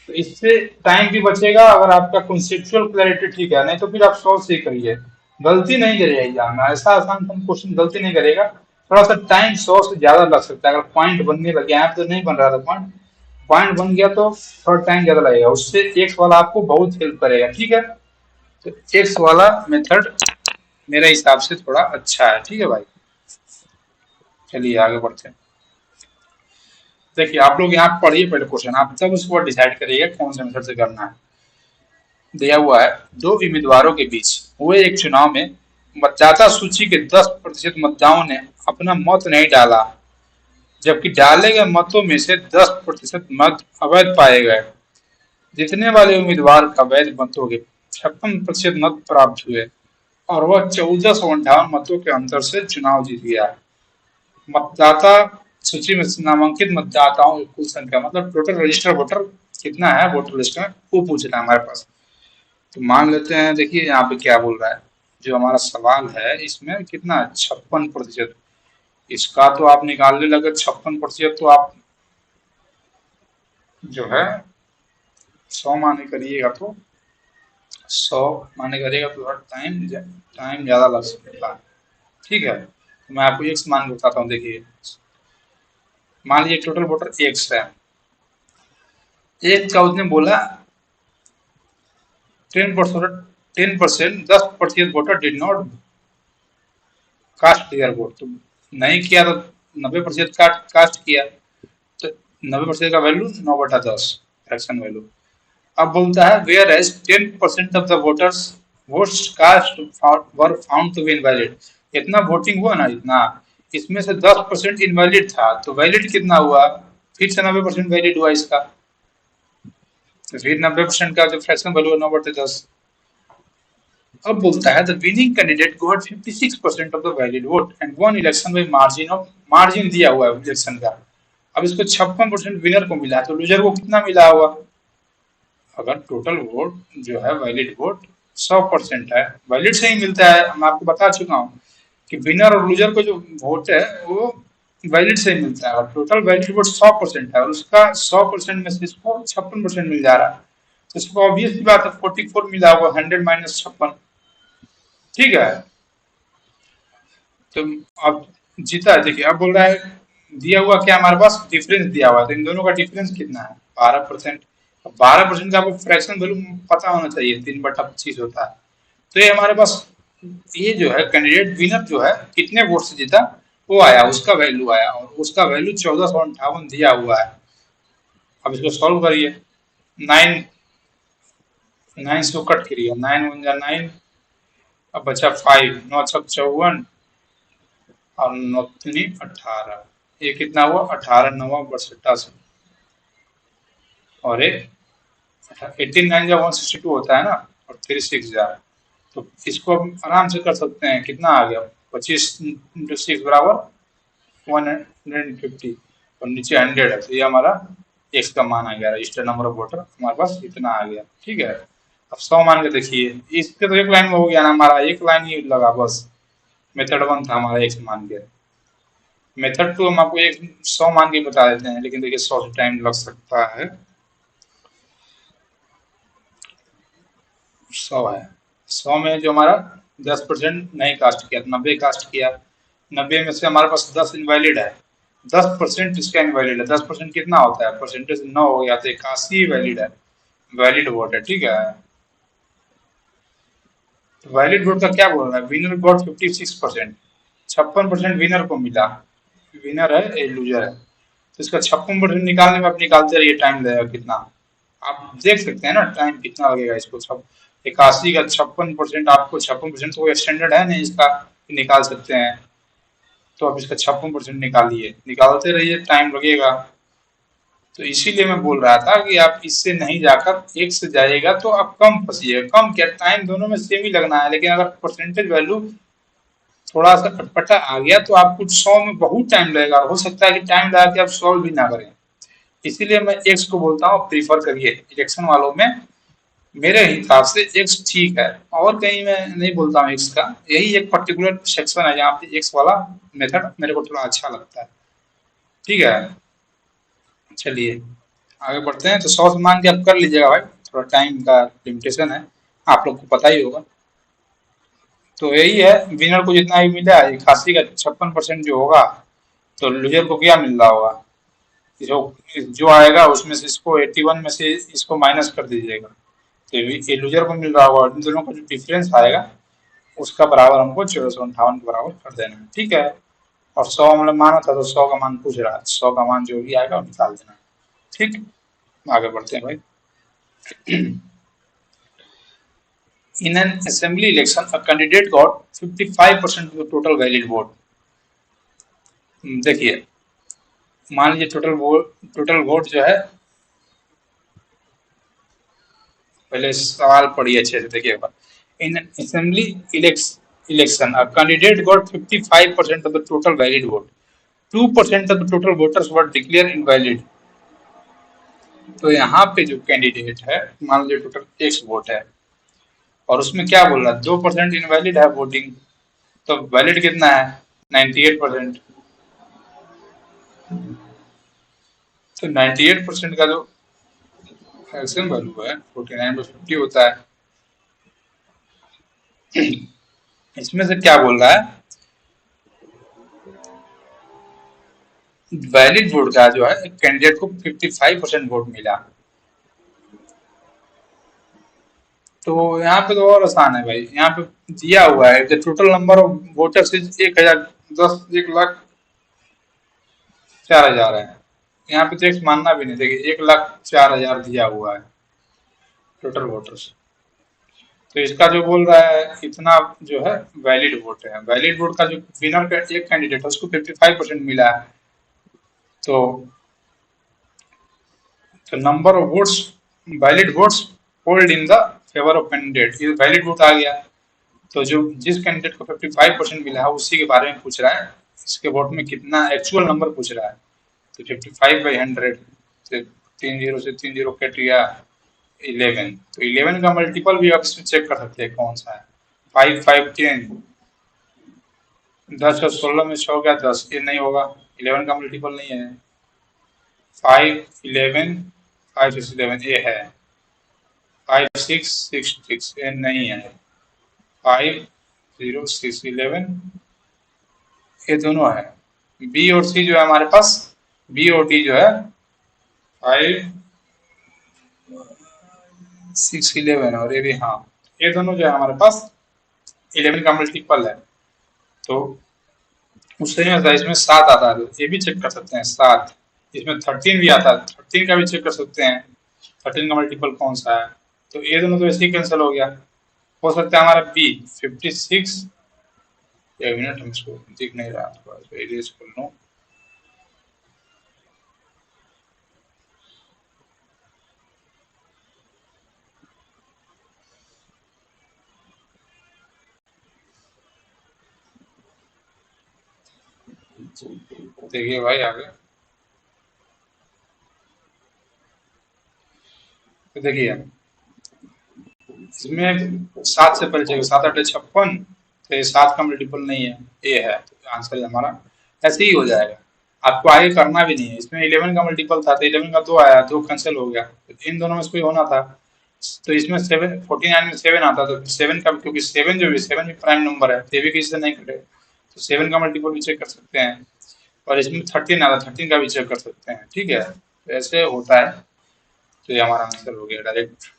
तो इससे टाइम भी बचेगा, अगर आपका कॉन्सेप्चुअल क्लैरिटी ठीक है, नहीं तो फिर आप सोच से ही करिए, गलती नहीं करिए एग्जाम में, ऐसा आसान क्वेश्चन गलती नहीं करेगा। थोड़ा सा टाइम 100 से ज्यादा लग सकता है, अगर पॉइंट बनने लगे, यहाँ तो नहीं बन रहा था पॉइंट, पॉइंट बन गया तो थोड़ा टाइम ज्यादा लगेगा, उससे एक्स वाला आपको बहुत हेल्प करेगा। ठीक है। तो एक्स वाला मेथड मेरे हिसाब से थोड़ा अच्छा है। ठीक है भाई, चलिए आगे बढ़ते हैं। देखिए, आप लोग यहाँ पढ़िए पहले क्वेश्चन, आप तब उसको डिसाइड करिएगा कौन से मेथड से करना है। दिया हुआ है, दो उम्मीदवारों के बीच हुए एक चुनाव में मतदाता सूची के 10% मतदाताओं ने अपना मत नहीं डाला, जबकि डाले गए मतों में से 10% मत अवैध पाए गए। जीतने वाले उम्मीदवार का वैध मतों के 56% मत प्राप्त हुए और वह 1458 मतों के अंतर से चुनाव जीत गया। मतदाता सूची में नामांकित मतदाताओं की कुल संख्या, मतलब टोटल रजिस्टर्ड वोटर कितना है वोटर लिस्ट में, वो पूछना है हमारे पास। तो मान लेते हैं, देखिए यहाँ पे क्या बोल रहा है, जो हमारा सवाल है इसमें कितना 56%। इसका तो आप निकालने लगे 56%, तो आप जो है 100 माने करिएगा तो 100 माने करिएगा तो टाइम टाइम ज्यादा लग सकता है। ठीक है, तो मैं आपको एक मान बताता हूँ। देखिए मान लीजिए टोटल वोटर एक्स है, एक का उसने बोला 10%, 10%, 10% voter did not cast their vote, तो नहीं किया तो 90% कास्ट किया, तो 90% का वैल्यू 9/10 फ्रैक्शन वैल्यू। अब बोलता है where as 10% of the voters votes cast were found to be invalid, इतना वोटिंग हुआ ना, इतना इसमें से 10% इनवैलिड था, तो वैलिड कितना हुआ, फिर से 90% वैलिड हुआ इसका, तो फिर 90% का जो फ्रैक्शन वैल्यू है 9/10। अब बोलता है the winning candidate got 56% of the valid vote and one election bye margin of, margin दिया हुआ है इलेक्शन का। अब इसको 56% विनर को मिला है, तो लूजर को कितना मिला होगा। अगर टोटल वोट जो है वैलिड वोट 100% है, वैलिड से ही मिलता है, मैं आपको बता चुका हूँ कि विनर और लूजर को जो वोट है वो वैलिड से ही मिलता है। और टोटल वैलिड वोट 100% है और उसका 100% में से इसको 56% मिल जा रहा है, तो इसको ऑब्वियस बात है 44 मिला होगा, 100 माइनस 56। ठीक है, तो अब जीता है। देखिए अब बोल रहा है दिया हुआ क्या हमारे पास डिफरेंस दिया हुआ है, तो इन दोनों का डिफरेंस कितना है 12%। 12% का आपको फ्रैक्शन वैल्यू पता होना चाहिए, 3/25 होता है। तो ये हमारे पास ये जो है कैंडिडेट विनर जो है कितने वोट से जीता वो आया, उसका वैल्यू आया, और उसका वैल्यू 1458 दिया हुआ है। अब इसको सॉल्व करिए, 9 9 से कट करिए, 9 × 1 = 9, अब बचा 5, 9 × 6 = 54 और 9 × 3 = 18, ये कितना हुआ 18 9 /87, और ये 89 जब 162 होता है ना, और 3 6 जार, तो इसको हम आराम से कर सकते हैं, कितना आ गया 25 × 6 = 150, और नीचे 100 है, तो ये हमारा एक्स का मान आ गया, रजिस्टर्ड नंबर ऑफ वोटर हमारे पास इतना आ गया। ठीक है, अब 100 मान के देखिए, इसके तो एक लाइन में हो गया ना, हमारा एक लाइन ही लगा बस। मेथड 1 था हमारा एक्स मान के, मेथड 2 हम आपको एक 100 मान के बता देते हैं, लेकिन देखिए 100 से टाइम लग सकता है। 100 है, 100 में जो हमारा 10% नहीं कास्ट किया, 90 कास्ट किया, 90 में से हमारे पास 10 इनवैलिड है, 10% इसका इनवैलिड है, 10% कितना होता है, परसेंटेज 9 हो गया, तो 81 वैलिड है, वैलिड वोट है। ठीक है, तो वैलिड वोट का क्या बोल रहा है, विनर गॉट 56%, 56% विनर को मिला, विनर है ये लूजर है, तो इसका 56% निकालने में आप निकालते रहिए, टाइम लगेगा कितना, आप देख सकते हैं ना टाइम कितना लगेगा इसको। सब 81 का 56%, आपको 56% तो स्टैंडर्ड है नहीं इसका, निकाल सकते हैं, तो आप इसका 56% निकालिए, निकालते रहिए, टाइम लगेगा। तो इसीलिए मैं बोल रहा था कि आप इससे नहीं जाकर एक से जाइएगा तो आप कम फंसिएगा, कम क्या टाइम दोनों में सेम ही लगना है, लेकिन अगर परसेंटेज वैल्यू थोड़ा सा अटपटा आ गया तो आपको 100 में बहुत टाइम लगेगा, हो सकता है कि टाइम लगा के आप सॉल्व भी ना करें। इसीलिए मैं एक्स को बोलता हूँ प्रीफर करिए इलेक्शन वालों में, मेरे हिसाब से एक्स ठीक है, और कहीं मैं नहीं बोलता हूँ एक्स का, यही एक पर्टिकुलर सेक्शन है जहाँ पे एक्स वाला मेथड मेरे को थोड़ा अच्छा लगता है। ठीक है, चलिए आगे बढ़ते हैं। तो 100 से मान के आप कर लीजिएगा भाई, थोड़ा टाइम का लिमिटेशन है, आप लोग को पता ही होगा। तो यही है, विनर को जितना भी मिला है, 81 का 56% जो होगा, तो लूजर को क्या मिल रहा होगा, जो जो आएगा उसमें से इसको 81 में से इसको माइनस कर दीजिएगा, तो ये लूजर को मिल रहा होगा, और इन दोनों का जो डिफरेंस आएगा उसका बराबर हमको 1458 के बराबर कर देना है। ठीक है, और 100 हमने माना था, तो 100 का मान पूछ रहा है, 100 का मान जो भी आएगा वो निकाल देना है। ठीक, आगे बढ़ते हैं भाई। In an assembly election, a candidate got 55% of the total valid vote. देखिए मान लीजिए टोटल वोट जो है, पहले सवाल पढ़िए अच्छे से देखिएगा। इन assembly election a candidate got 55% of the total valid vote, 2% of the total voters were declare invalid. तो यहाँ पे जो कैंडिडेट है, मान लीजिए टोटल एक्स वोट है और उसमें क्या बोल रहा है, 2% इनवैलिड है वोटिंग, तो वैलिड कितना है, 98%। तो 98% का जो एक्शन वैल्यू है 49/50 होता है। इसमें से क्या बोल रहा है, वैलिड वोट का जो है कैंडिडेट को 55% वोट मिला। तो यहाँ पे तो और आसान है भाई, यहाँ पे दिया हुआ है the total number of voters is 1,04,000 है। यहाँ पे तो एक मानना भी नहीं, देखिए 1,04,000 दिया हुआ है टोटल वोटर्स। तो इसका जो बोल रहा है इतना जो है वैलिड वोट है, वैलिड वोट का जो विनर का एक कैंडिडेट है उसको 55% मिला है। तो number of votes, valid votes polled in the favour of candidate, ये वैलिड वोट आ गया। तो जो जिस कैंडिडेट को 55% मिला है उसी के बारे में पूछ रहा है, इसके वोट में कितना एक्चुअल नंबर पूछ रहा है। तो 55/100 से 3 जीरो से 3 जीरो कट गया 11। तो 11 का मल्टीपल भी आप इसमें चेक कर सकते हैं कौन सा है, 5 5 10, 10 और 16 में 6 गया 10, ये नहीं होगा, 11 का मल्टीपल नहीं है। 5 11, 5 6 11 ये है, 5 6 6 6 ये नहीं है, 5 0 6 11 ये दोनों है। बी और सी जो है हमारे पास, बी और डी जो है 5 6 11 और ये भी, हाँ ये दोनों जो है हमारे पास 11 का मल्टीपल है। तो उससे नहीं होता, इसमें 7 आता है, ये भी चेक कर सकते हैं 7। इसमें 13 भी आता है, 13 का भी चेक कर सकते हैं, 13 का मल्टीपल कौन सा है। तो ये दोनों तो ऐसे ही कैंसिल हो गया। हो सकता है हमारा बी 56, एक मिनट हम इसको दिख नहीं रहा, थोड़ा सा इरेज कर लूँ। देखिए भाई आगे, तो देखिए इसमें 7 से पहले चाहिए, 7 8 56, तो ये 7 का मल्टीपल नहीं है, ये है, तो आंसर हमारा ऐसे ही हो जाएगा। आपको आगे करना भी नहीं है, इसमें 11 का मल्टीपल था तो 11 का 2 आया, 2 कैंसिल हो गया, तो इन दोनों में से कोई होना था। तो इसमें 7 49 में 7 आता, तो 7 का, क्योंकि 7 जो है 7 भी प्राइम नंबर है, तो ये भी किसी से नहीं कटे, तो 7 का मल्टीपल भी चेक कर सकते हैं। और इसमें 13 आता, 13 का भी चेक कर सकते हैं, ठीक है, तो ऐसे होता है। तो ये हमारा आंसर हो गया डायरेक्ट।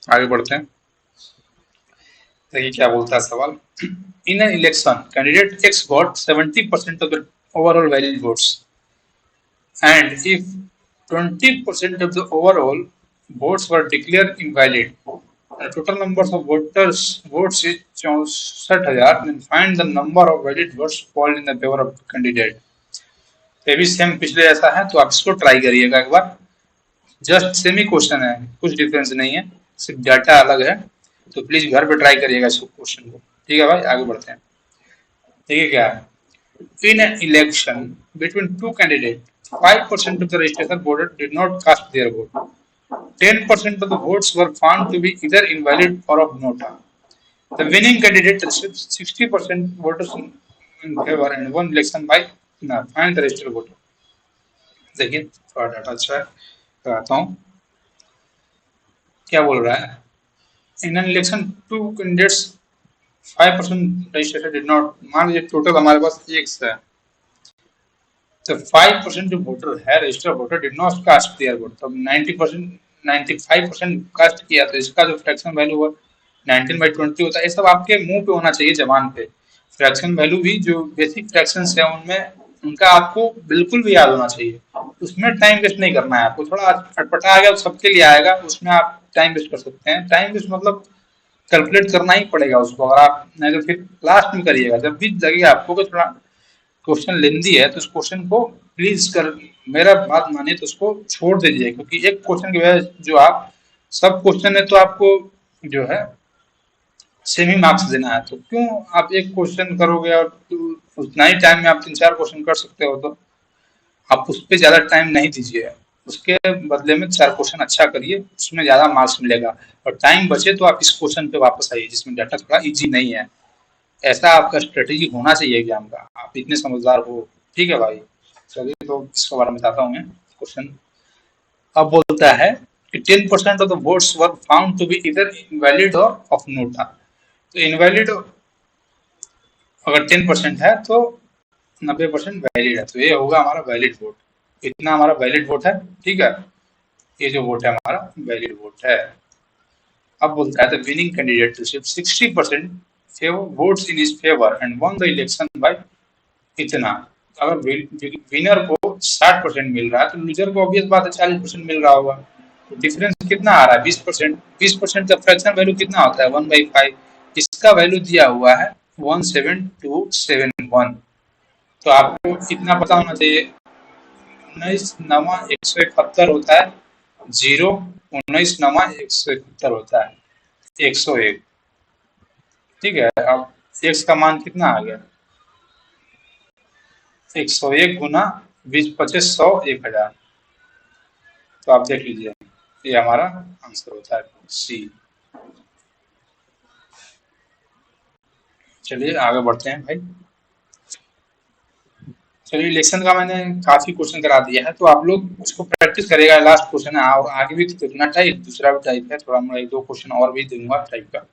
आगे बढ़ते हैं, देखिए क्या बोलता है सवाल। इन an election candidate x got 70% of the overall valid votes and if 20% of the overall votes were declared invalid, the total numbers of voters votes is 64,000, then find the number of valid votes polled in the favor of candidate। ये भी same पिछले जैसा है, तो आप इसको try करिएगा एक बार, जस्ट सेम ही क्वेश्चन है, कुछ डिफरेंस नहीं है, सिर्फ डाटा अलग है। तो प्लीज घर पे ट्राई करिएगा इस क्वेश्चन को, ठीक है भाई। आगे बढ़ते हैं, देखिए क्या है। In an election between two candidates, 5% of the registered voters did not cast their vote. 10% of the votes were found to be either invalid or of no count. The winning candidate received 60% voters in favor and won election by no, find the registered voter। देखिए थोड़ा data अच्छा है, कराता हूँ। क्या बोल रहा है, in an election two candidates 5% registration did not, मान लीजिए टोटल हमारे पास एक है, तो 5% जो वोटर है registered voter did not cast their vote, तो 90% 95% कास्ट किया, तो इसका जो फ्रैक्शन वैल्यू हुआ 19/20 होता है। ये सब आपके मुंह पे होना चाहिए, जबान पे। फ्रैक्शन वैल्यू भी जो बेसिक फ्रैक्शंस है उनमें उनका आपको बिल्कुल भी याद होना चाहिए, उसमें टाइम वेस्ट नहीं करना है आपको। थोड़ा अटपटा आ गया तो सबके लिए आएगा, उसमें आप टाइम वेस्ट कर सकते हैं। टाइम वेस्ट मतलब कैलकुलेट करना ही पड़ेगा उसको, अगर आप नहीं तो फिर लास्ट में करिएगा, जब भी लगे आपको कि थोड़ा क्वेश्चन लेंदी है तो उस क्वेश्चन को प्लीज कर, मेरा बात मानिए तो उसको छोड़ दीजिए, क्योंकि एक क्वेश्चन की वजह जो आप सब क्वेश्चन है तो आपको जो है सेम ही मार्क्स देना है, तो क्यों आप एक क्वेश्चन करोगे और उतना ही टाइम में आप 3-4 क्वेश्चन कर सकते हो, तो आप उस पे ज़्यादा टाइम नहीं दीजिए। उसके बदले में 4 क्वेश्चन अच्छा करिए, उसमें ज़्यादा मार्क्स मिलेगा। और टाइम बचे तो आप इस क्वेश्चन पे वापस आइए जिसमें डाटा थोड़ा ईज़ी नहीं है। ऐसा आपका स्ट्रेटेजी होना चाहिए एग्जाम का। आप इतने समझदार हो, ठीक है भाई। चलिए तो इसके बारे में बताता हूँ मैं क्वेश्चन। अब बोलता है कि 10% of the votes were found to be इधर इनवैलिड और ऑफ नोटा। तो इनवैलिड अगर 10% है तो 90% वैलिड है, तो ये होगा हमारा वैलिड वोट। इतना हमारा वैलिड वोट है, ठीक है। ये जो वोट है हमारा वैलिड वोट है। अब बोलता है the winning candidate receive 60% favour votes in his favour and won the election by इतना। अगर विनर को 60% मिल रहा है तो लूजर को ऑब्वियस बात है 40% मिल रहा होगा। तो डिफरेंस कितना आ रहा है? 20%। 20% का फ्रैक्शन वैल्यू कितना होता है? 1/5। इसका वैल्यू दिया हुआ है 17271। तो आपको इतना पता होना चाहिए, 19 9 171 होता है, 0 19 9 171 होता है 101। ठीक है। अब एक्स का मान कितना आ गया? 101 गुना 20 25 100 1000। तो आप देख लीजिए, ये हमारा आंसर होता है सी। चलिए आगे बढ़ते हैं भाई। चलिए इलेक्शन का मैंने काफी क्वेश्चन करा दिया है, तो आप लोग उसको प्रैक्टिस करेगा। लास्ट क्वेश्चन है और आगे भी तो देखना टाइप, दूसरा भी टाइप है, थोड़ा मैं 1-2 क्वेश्चन और भी दूंगा टाइप का।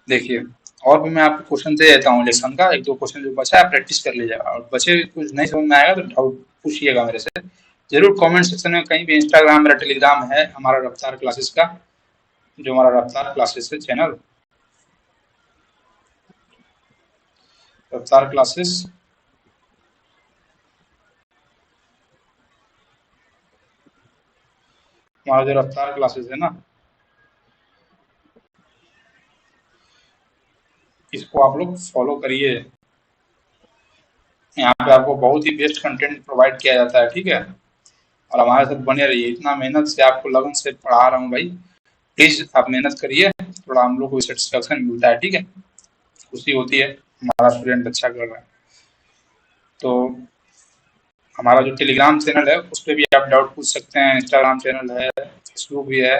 देखिए, और भी मैं आपको क्वेश्चन दे देता हूँ इलेक्शन का। 1-2 क्वेश्चन जो बचा है प्रैक्टिस कर लीजिएगा, और बचे कुछ नहीं समझ में आएगा तो डाउट पूछिएगा मेरे से जरूर। कमेंट सेक्शन में कहीं भी, इंस्टाग्राम मेरा, टेलीग्राम है हमारा रफ्तार क्लासेस का, जो हमारा रफ्तार क्लासेस है चैनल, रफ्तार क्लासेस। हमारा जो रफ्तार क्लासेस है ना, इसको आप लोग फॉलो करिए। यहाँ पे आपको बहुत ही बेस्ट कंटेंट प्रोवाइड किया जाता है, ठीक है। और हमारे साथ बने रहिए, इतना मेहनत से आपको लगन से पढ़ा रहा हूँ भाई। प्लीज आप मेहनत करिए, थोड़ा हम लोग को सेटिस्फेक्शन मिलता है, ठीक है। खुशी होती है हमारा स्टूडेंट अच्छा कर रहा है। तो हमारा जो टेलीग्राम चैनल है उस पर भी आप डाउट पूछ सकते हैं, इंस्टाग्राम चैनल है, फेसबुक भी है।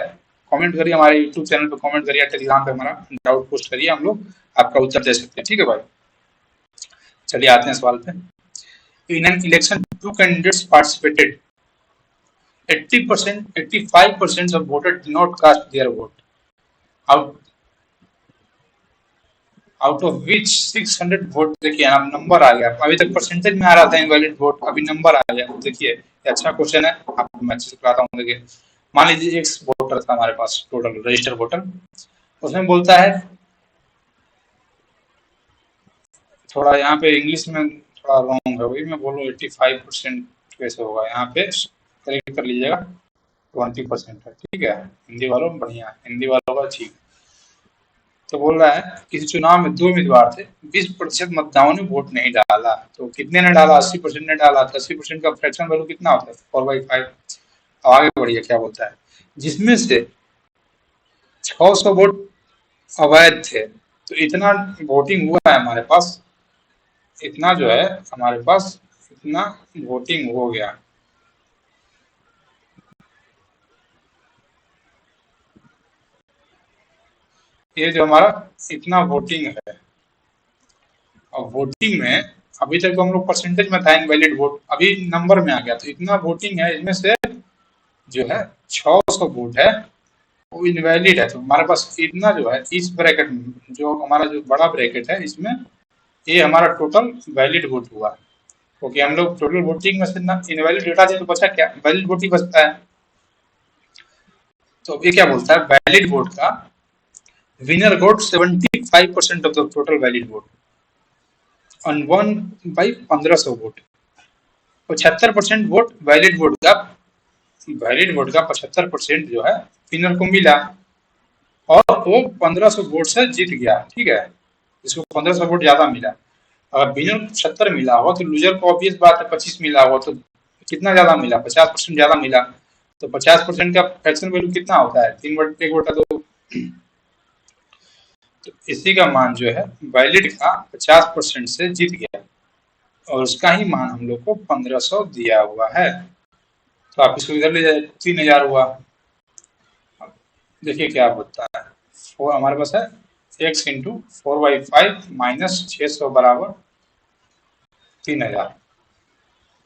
कमेंट करिए हमारे यूट्यूब चैनल पे, कमेंट करिए, टेलीग्राम पे हमारा डाउट पोस्ट करिए, हम लोग आपका उत्तर दे सकते हैं, ठीक है भाई। चलिए आते हैं सवाल पे। In an election two candidates participated, 80% 85% of voters did not cast their vote. Out out of which 600 vote, देखिए अब नंबर आ गया। अभी तक परसेंटेज में आ रहा था इनवैलिड वोट, अभी नंबर आ गया। देखिए ये अच्छा क्वेश्चन है, आपको मैं अच्छे से कराता हूँ। देखिए मान लीजिए एक वोटर था हमारे पास, टोटल रजिस्टर वोटर। उसमें बोलता है, थोड़ा यहाँ पे इंग्लिश में थोड़ा रॉन्ग है भाई, मैं बोलूँ 85% कैसे होगा, यहाँ पे करेक्ट कर लीजिएगा। 20% है, ठीक है। हिंदी वालों बढ़िया, हिंदी वालों का ठीक। तो बोल रहा है किसी चुनाव में 2 उम्मीदवार थे, 20% मतदाताओं ने वोट नहीं डाला। तो कितने ने डाला? 80% ने डाला। तो 80% का फ्रैक्शन वैल्यू कितना होता है? 4/5। अब आगे बढ़िए क्या बोलता है, जिसमें से 600 वोट अवैध थे। तो इतना वोटिंग हुआ है हमारे पास, इतना जो है हमारे पास, इतना वोटिंग हो गया। ये जो हमारा इतना वोटिंग है, और वोटिंग में अभी तक तो हम लोग परसेंटेज में था इनवैलिड वोट, अभी नंबर में आ गया। तो इतना वोटिंग है, इसमें से जो है 600 वोट है वो इनवैलिड है। तो हमारे पास इतना जो है इस ब्रैकेट में, जो हमारा जो बड़ा ब्रैकेट है इसमें, ये हमारा टोटल वैलिड वोट हुआ। क्योंकि हम लोग टोटल वोटिंग में से ना इनवैलिड डेटा दिया तो बचा क्या? वैलिड वोट ही बचता है। तो ये क्या बोलता है, वैलिड वोट का winner vote 75% of the total valid vote on 1/1500 vote. 75% vote valid vote का, वैलिड वोट का 75% जो है विनर को मिला, और वो 1500 वोट से जीत गया, ठीक है। इसको 1500 वोट ज्यादा मिला। अगर विनर को 70 मिला हुआ तो लूजर को ऑब्वियस बात है 25 मिला हुआ, तो कितना ज्यादा मिला? 50% ज्यादा मिला। तो 50% का फ्रैक्शन वैल्यू कितना होता है? 3/1/2। तो इसी का मान जो है वैलिड का 50% से जीत गया। और उसका ही मान हम लोग को 1500 दिया हुआ है। तो आप इसको इधर ले जाए, 3000 हुआ। अब देखिए क्या होता है, वो हमारे पास है x इंटू 4/5 माइनस 600 बराबर 3000।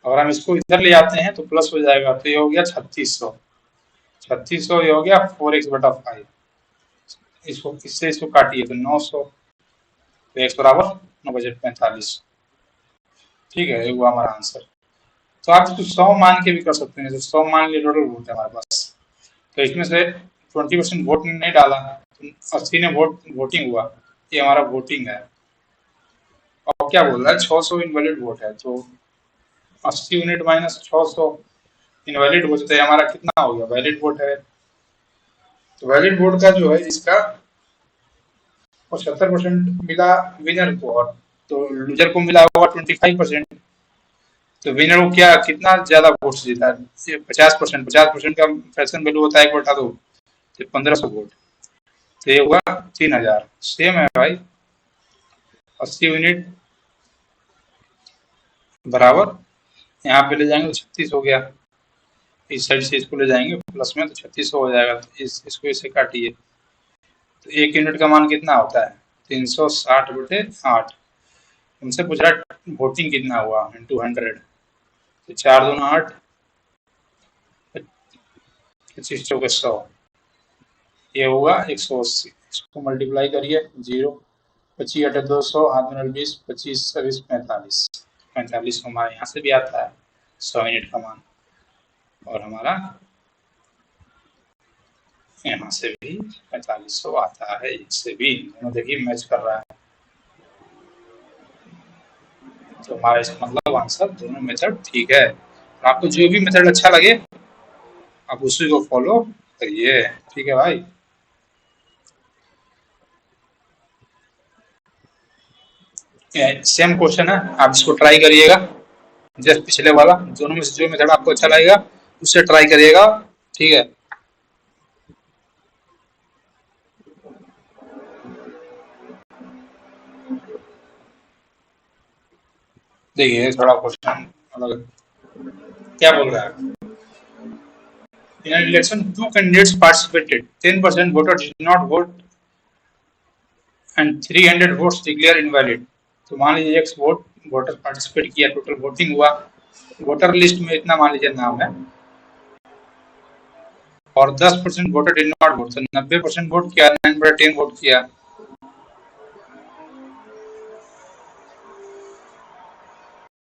अगर हम इसको इधर ले आते हैं तो प्लस हो जाएगा, तो ये हो गया 3600। 3600 ये हो गया 4x/5। इसको इससे इसको काटिए तो 900, तो x बराबर 9/45। ठीक है, ये हुआ हमारा आंसर। तो आप इसको 100 मान के भी कर सकते हैं, तो 100 मान लिए टोटल वोट है हमारे पास। तो इसमें से 20% वोट नहीं डाला, 80 ने वोटिंग हुआ, ये हमारा वोटिंग है। और क्या बोल रहा है, 600 इनवैलिड वोट है, तो 80 यूनिट माइनस 600 इनवैलिड वोट, तो हमारा कितना हो गया, वैलिड वोट है। तो वैलिड वोट का जो है इसका 75% मिला विनर को, और तो लूजर को मिला होगा 25%। तो विनर को क्या कितना ज्यादा वोट जीता है, 50%। 50% का फैशन वैल्यू होता है 1/2, तो 1500 वोट। तो ये हुआ 3000। सेम है भाई, 80 यूनिट बराबर, यहाँ पे ले जाएंगे तो 36 हो गया, इस साइड से इसको ले जाएंगे प्लस में तो 3600 हो जाएगा। तो इसको इससे काटिए, तो 1 यूनिट का मान कितना होता है, 360/8। हमसे पूछ रहा है वोटिंग कितना हुआ इंटू 100, तो 4 दूना 8, 25 चौके 100, ये होगा 180। इसको मल्टीप्लाई करिए, 0, 25 8 200, हाथ में 20, 25 20 45। 45 हमारे यहाँ से भी आता है 100 यूनिट का मान, और हमारा यहाँ से भी 4500 आता है, इससे भी दोनों देखिए मैच कर रहा है। तो हमारा इसका मतलब आंसर दोनों मेथड ठीक है। आपको जो भी मेथड अच्छा लगे आप उसी को फॉलो करिए, ठीक है भाई। सेम क्वेश्चन है, आप इसको ट्राई करिएगा, जस्ट पिछले वाला, दोनों में से जो मेथड आपको अच्छा लगेगा उससे ट्राई करिएगा, ठीक है। देखिए थोड़ा क्वेश्चन अलग क्या बोल रहा है, in an election 2 candidates participated, 10% voter did not vote and 300 votes declare invalid। तो मान लीजिए एक वोटर पार्टिसिपेट किया, टोटल वोटिंग हुआ, वोटर लिस्ट में इतना मान लीजिए नाम है, और 10% वोटर डिड नॉट वोट, तो 90% वोट किया, 9/10 वोट किया,